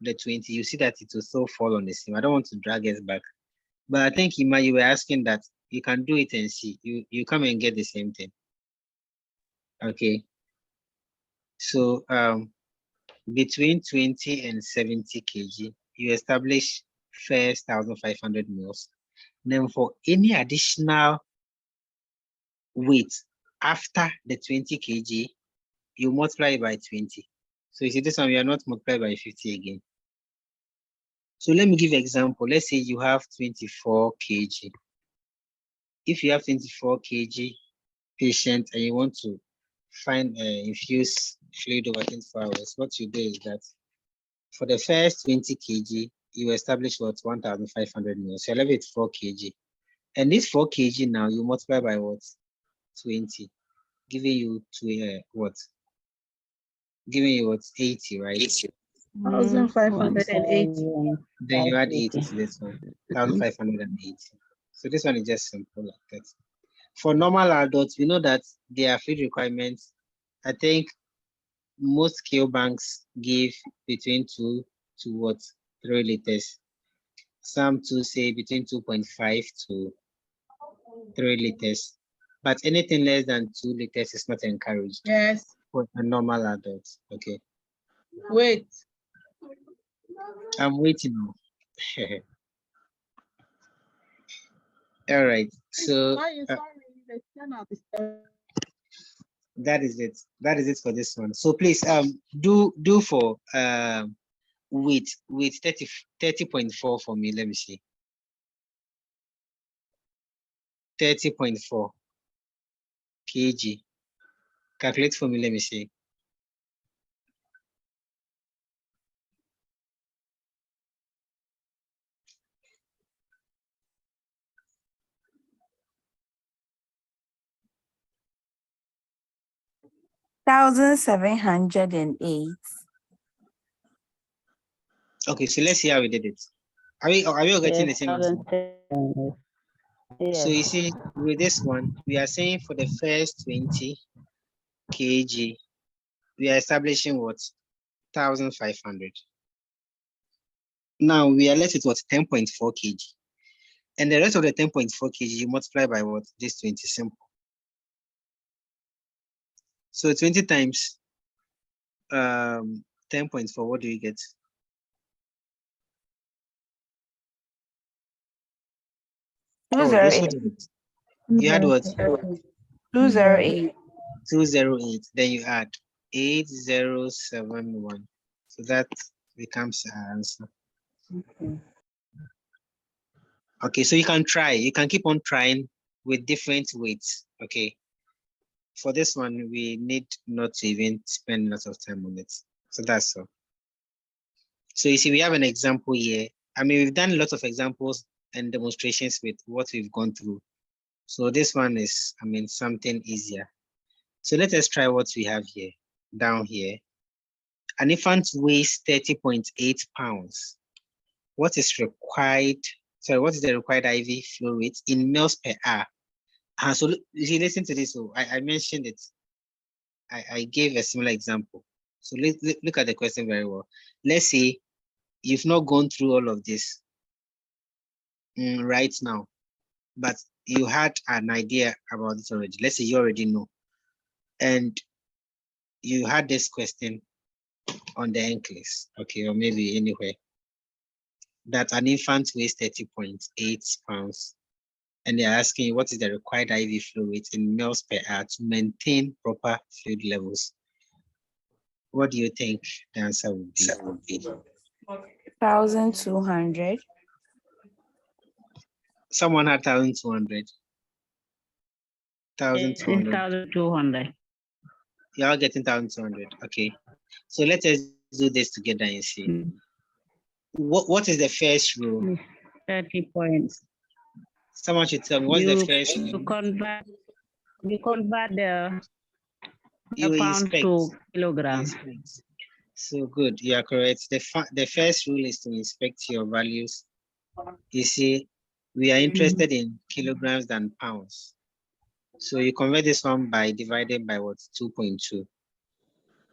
the 20, you see that it will still fall on the same. I don't want to drag us back. But I think, Ima, you were asking that you can do it and see. You come and get the same thing. Okay. So between 20 and 70 kg, you establish first 1,500 mils. Then for any additional weight after the 20 kg, you multiply by 20. So you see this one, we are not multiplied by 50 again. So let me give you an example. Let's say you have 24 kg. If you have 24 kg patient and you want to find infuse fluid over 24 hours, what you do is that for the first 20 kg, you establish what 1,500 mils. So you're left with 4 kg. And this 4 kg now you multiply by what? 20, giving you what? Giving you what? 80, right?
1,580.
Then you add 80 to this one, 1,580. So this one is just simple like that. For normal adults, we know that their feed requirements, I think most scale banks give between 2 to 3 liters. Some to say between 2.5 to 3 liters. But anything less than 2 liters is not encouraged.
Yes.
For a normal adult. Okay.
Wait.
I'm waiting now. All right. So that is it. That is it for this one. So please do for weight 30.4 for me. Let me see. 30.4 kg. Calculate for me. Let me see.
$1,708.
Okay, so let's see how we did it. Are we all getting the same answer?
Yes.
So you see, with this one, we are saying for the first 20 kg, we are establishing what? 1,500. Now we are left with what? 10.4 kg. And the rest of the 10.4 kg, you multiply by what? This 20, simple. So 20 times 10.4, what do you get? Oh, those who did it. You add what?
208.
208. Then you add 8071. So that becomes our answer. Okay, so you can try. You can keep on trying with different weights. Okay. For this one, we need not to even spend lots of time on it. So that's all. So you see, we have an example here. I mean, we've done lots of examples and demonstrations with what we've gone through. So this one is, I mean, something easier. So let us try what we have here, down here. An infant weighs 30.8 pounds. What is required? Sorry, what is the required IV flow rate in mils per hour? So if you listen to this, so I mentioned it. I gave a similar example. So look at the question very well. Let's say you've not gone through all of this right now, but you had an idea about this already. Let's say you already know. And you had this question on the NCLEX, okay, or maybe anywhere, that an infant weighs 30.8 pounds. And they're asking you what is the required IV flow rate in mils per hour to maintain proper fluid levels. What do you think the answer would be?
1,200.
Someone had 1,200. 1,200.
1,200.
You're all getting 1,200. Okay. So let us do this together and see. What is the first rule?
30 points.
Someone should tell me what's the first rule?
You convert the
pounds
to kilograms.
So good, you are correct. The first rule is to inspect your values. You see, we are interested in kilograms than pounds. So you convert this one by dividing by what? 2.2.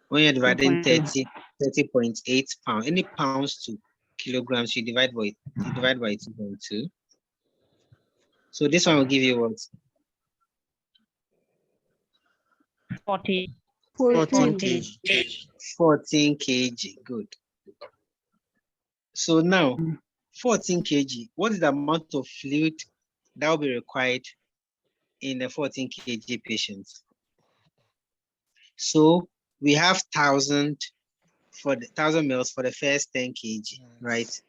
When you're dividing 30 30.8 pounds. Any pounds to kilograms, you divide by 2.2. So this one will give you what?
14
kg. 14 kg. Good. So now, 14 kg. What is the amount of fluid that will be required in a 14 kg patient? So we have 1,000 for the 1,000 mils for the first 10 kg, right?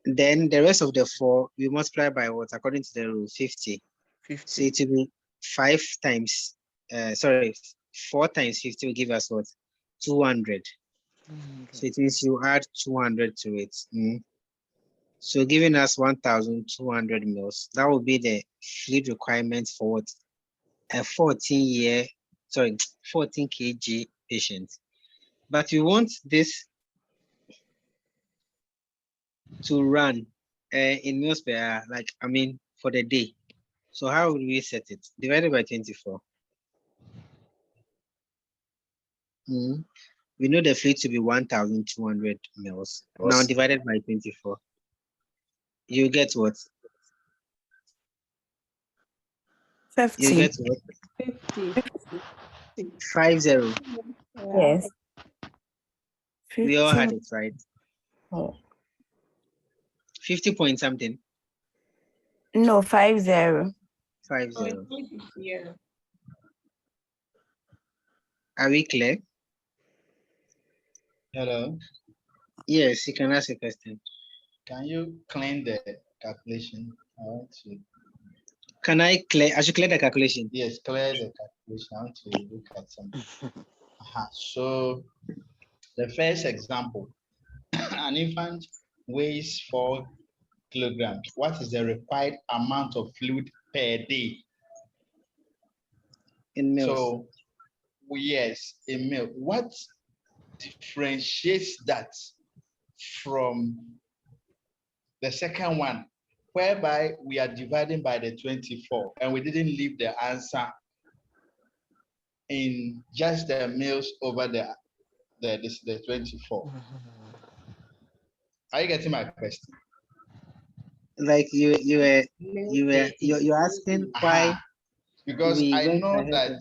Then the rest of the 4 we multiply by what? According to the rule, 50. So it will be 4 times 50 will give us what? 200. So it means you add 200 to it. So giving us 1,200 mils. That will be the fluid requirement for what? A 14 kg patient. But we want this to run in mils per hour, for the day. So how would we set it? Divided by 24. We know the fluid to be 1,200 mils. Now divided by 24. You get what?
50.
You get what? 50.
Yes.
We all had it, right?
Oh.
50 point something.
No, 50.
50.
Yeah.
Are we clear?
Hello.
Yes, you can ask a question.
Can you clean the calculation? I want to.
Can I should clear the calculation?
Yes, clear the calculation. I want to look at something. So the first example, an infant weighs 4 kilograms. What is the required amount of fluid per day?
In mils.
So yes, in milk. What differentiates that from the second one, whereby we are dividing by the 24 and we didn't leave the answer in just the mils over the 24? Are you getting my question?
Like you're asking why?
Because I know that.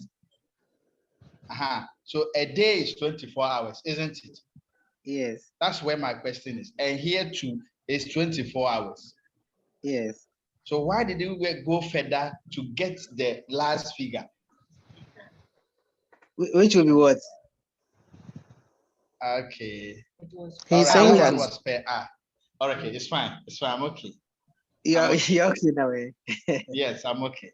So a day is 24 hours, isn't it?
Yes.
That's where my question is. And here too is 24 hours.
Yes.
So why did we go further to get the last figure?
Which will be what?
Okay.
He's saying that
was per hour. Okay, it's fine. It's fine. I'm okay.
You're okay now.
Yes, I'm okay.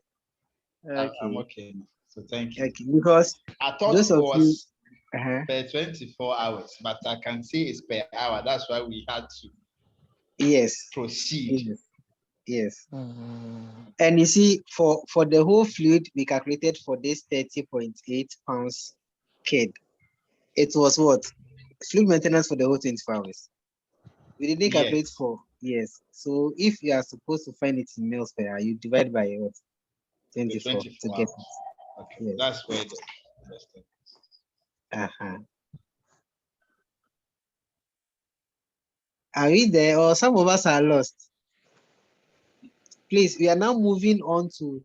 Okay.
I'm okay. So thank you.
Okay, because
I thought it was per 24 hours, but I can see it's per hour. That's why we had to proceed.
Yes. And you see, for the whole fluid we calculated for this 30.8 pounds kid, it was what? Fluid maintenance for the whole 24 hours. We didn't calculate for So if you are supposed to find it in mils per hour, you divide by what? 24 to get it.
Okay, that's where the understanding is.
Are we there, or some of us are lost? Please, we are now moving on to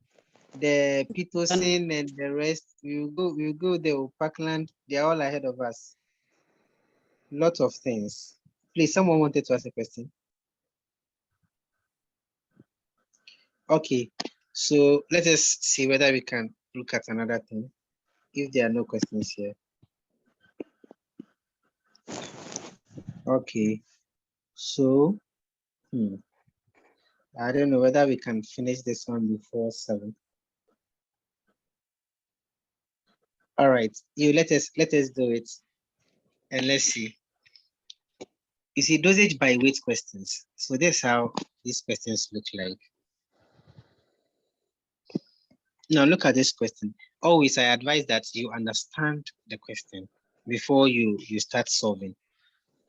the Pitocin and the rest. We'll go the Parkland. They are all ahead of us. Lots of things. Please, someone wanted to ask a question. Okay, so let us see whether we can look at another thing. If there are no questions here. Okay, so I don't know whether we can finish this one before 7. All right, let us do it, and let's see. You see, dosage by weight questions. So that's how these questions look like. Now look at this question. Always, I advise that you understand the question before you start solving,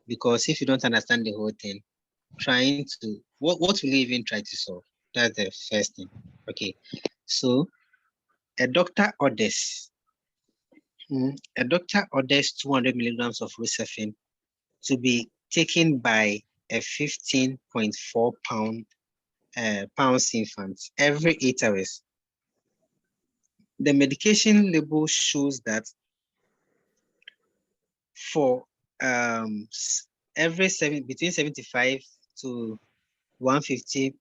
because if you don't understand the whole thing, trying to what will you even try to solve? That's the first thing. Okay, so a doctor orders A doctor orders 200 milligrams of Rocephin to be taken by a 15.4 pounds infant every 8 hours. The medication label shows that for between 75 to 150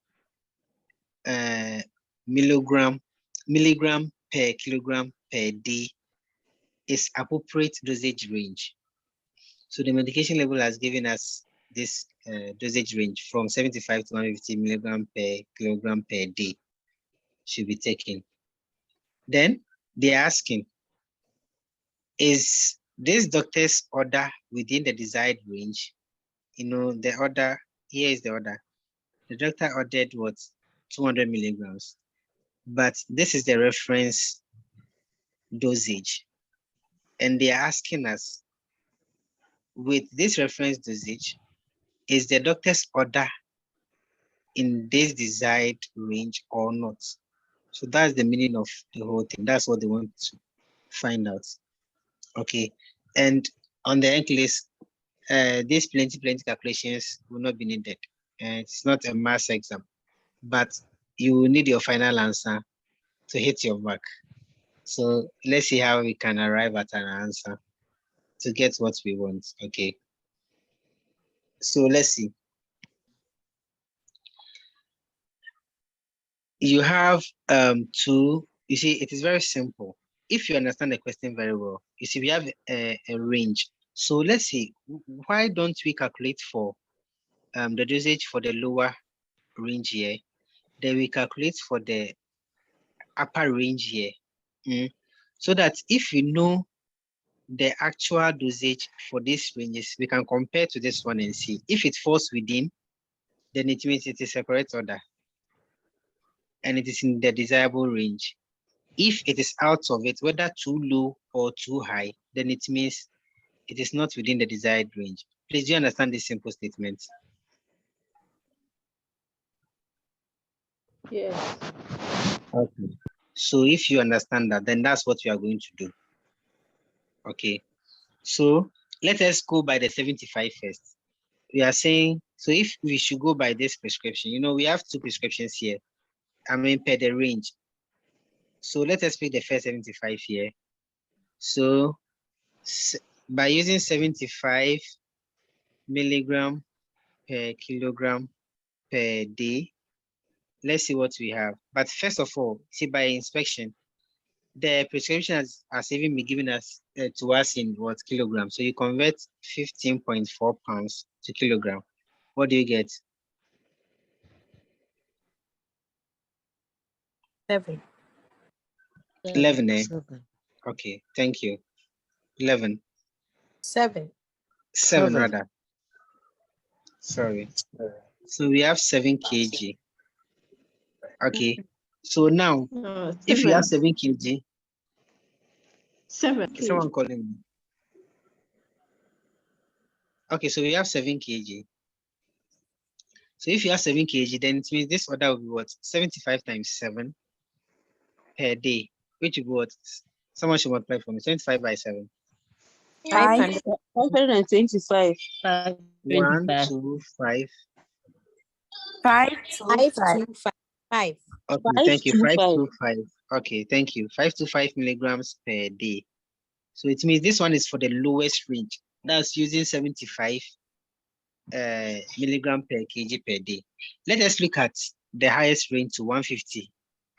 milligram per kilogram per day is appropriate dosage range. So the medication label has given us this dosage range from 75 to 150 milligram per kilogram per day should be taken. Then they're asking, is this doctor's order within the desired range? You know, the order, here is the order. The doctor ordered what? 200 milligrams. But this is the reference dosage. And they are asking us, with this reference dosage, is the doctor's order in this desired range or not? So that's the meaning of the whole thing. That's what they want to find out. Okay. And on the end list, these plenty calculations will not be needed. It's not a mass exam, but you will need your final answer to hit your mark. So let's see how we can arrive at an answer to get what we want. Okay. So let's see. You have two, you see, it is very simple. If you understand the question very well, you see, we have a range. So let's see, why don't we calculate for the dosage for the lower range here? Then we calculate for the upper range here. So that if you know the actual dosage for these ranges, we can compare to this one and see. If it falls within, then it means it is a correct order and it is in the desirable range. If it is out of it, whether too low or too high, then it means it is not within the desired range. Please, do you understand this simple statement?
Yes.
Okay. So if you understand that, then that's what we are going to do. Okay. So let us go by the 75 first. We are saying, so if we should go by this prescription, you know, we have two prescriptions here. I mean, per the range. So let us pick the first 75 here. So by using 75 milligram per kilogram per day, let's see what we have. But first of all, see, by inspection, the prescription has even been given us to us in what kilograms. So you convert 15.4 pounds to kilogram. What do you get?
7.
11, eh? Okay, thank you. 11.
7.
7 rather. Sorry. So we have 7 kg. Okay. So now, if you have 7 kg,
7 kg.
Someone calling me. Okay, so we have 7 kg. So if you have 7 kg, then it means this order will be what? 75 times 7 per day, which will be what? Someone should multiply for me. 75 by 7.
525.
1, 2, 5.
525.
Okay, thank you. 525. Okay, thank you. 525 milligrams per day. So it means this one is for the lowest range. That's using 75 milligram per kg per day. Let us look at the highest range to 150.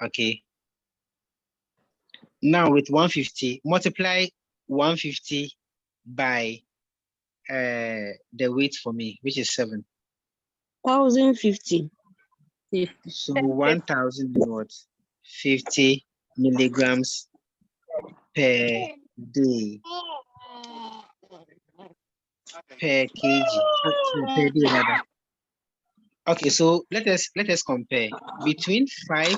Okay. Now with 150, multiply 150 by the weight for me, which is 7.
1,050.
So 1,050 milligrams per day per kg per day rather. Okay, so let us compare between 5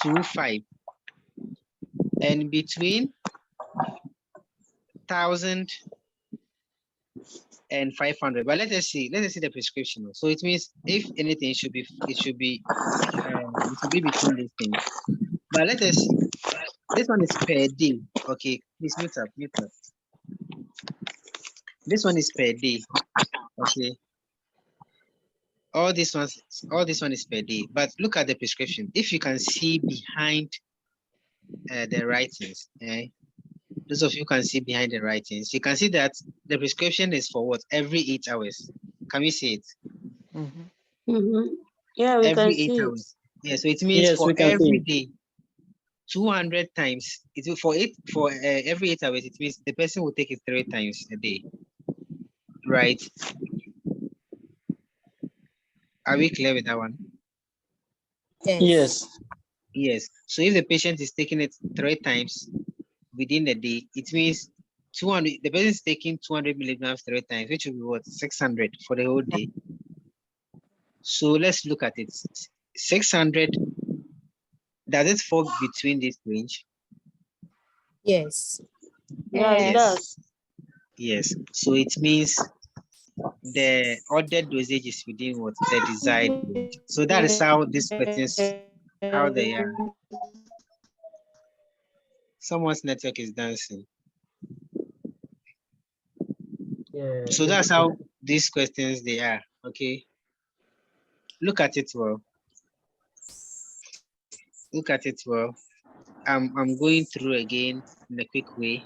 to 5 and between 1,000 and 500. But let us see the prescription. So it means if anything, it should be between these things. But let us see. This one is per day. Okay, please mute up. This one is per day. Okay. All this one is per day. But look at the prescription. If you can see behind the writings, those of you can see behind the writings, you can see that the prescription is for what? Every 8 hours. Can we see it?
Yeah, we
Every
can
8
see it.
hours. Yeah, so it means
Yes,
for
we can see
every
it.
day, 200 times. It will for every 8 hours. It means the person will take it 3 times a day, right? Are we clear with that one?
Yes.
Yes. So if the patient is taking it 3 times within the day, it means 200. The person is taking 200 milligrams 3 times, which will be what? 600 for the whole day. So let's look at it. 600. Does it fall between this range?
Yes.
Yeah, it does.
Yes. So it means the ordered dosage is within what? The desired range. So that is how these questions, how they are. Someone's network is dancing.
Yeah.
So that's how these questions they are. Okay. Look at it well. Look at it well. I'm going through again in a quick way.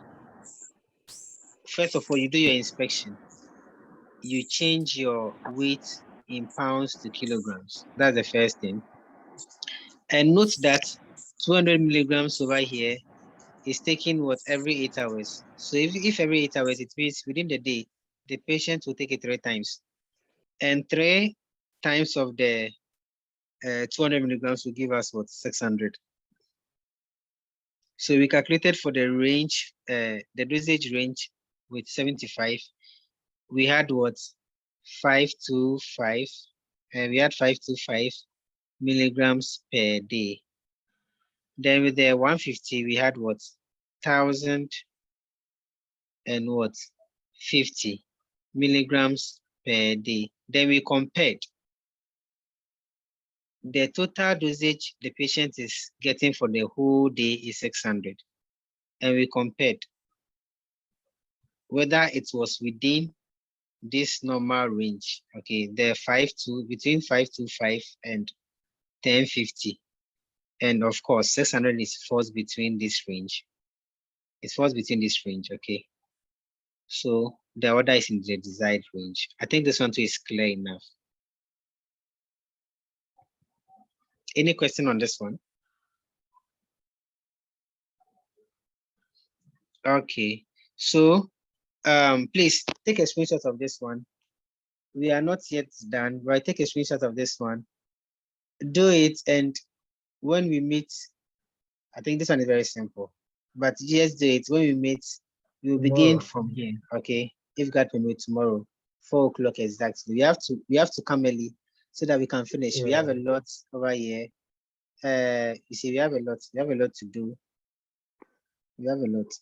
First of all, you do your inspection. You change your weight in pounds to kilograms. That's the first thing. And note that 200 milligrams over here is taking what? Every 8 hours. So if every 8 hours, it means within the day, the patient will take it 3 times. And 3 times of the 200 milligrams will give us what? 600. So we calculated for the range, the dosage range with 75. We had what? 525. We had 525 milligrams per day. Then with the 150, we had what? 1,000 and what? 50 milligrams per day. Then we compared the total dosage the patient is getting for the whole day is 600. And we compared whether it was within this normal range. Okay, the between 525 and 1050. And of course, 600 falls between this range. It falls between this range, okay? So the order is in the desired range. I think this one too is clear enough. Any question on this one? Okay, so please take a screenshot of this one. We are not yet done, but take a screenshot of this one. Do it, and when we meet, I think this one is very simple, but just do it. When we meet, we'll begin from here, okay? If God permits, tomorrow, 4 o'clock exactly. We have to come early so that we can finish. We have a lot over here. You see, we have a lot to do. We have a lot.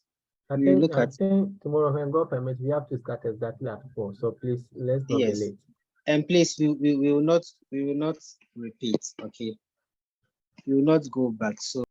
I think tomorrow, when God permits, we have to start exactly at 4. So please, let's not be late.
And please, we will not repeat, okay? We will not go back. So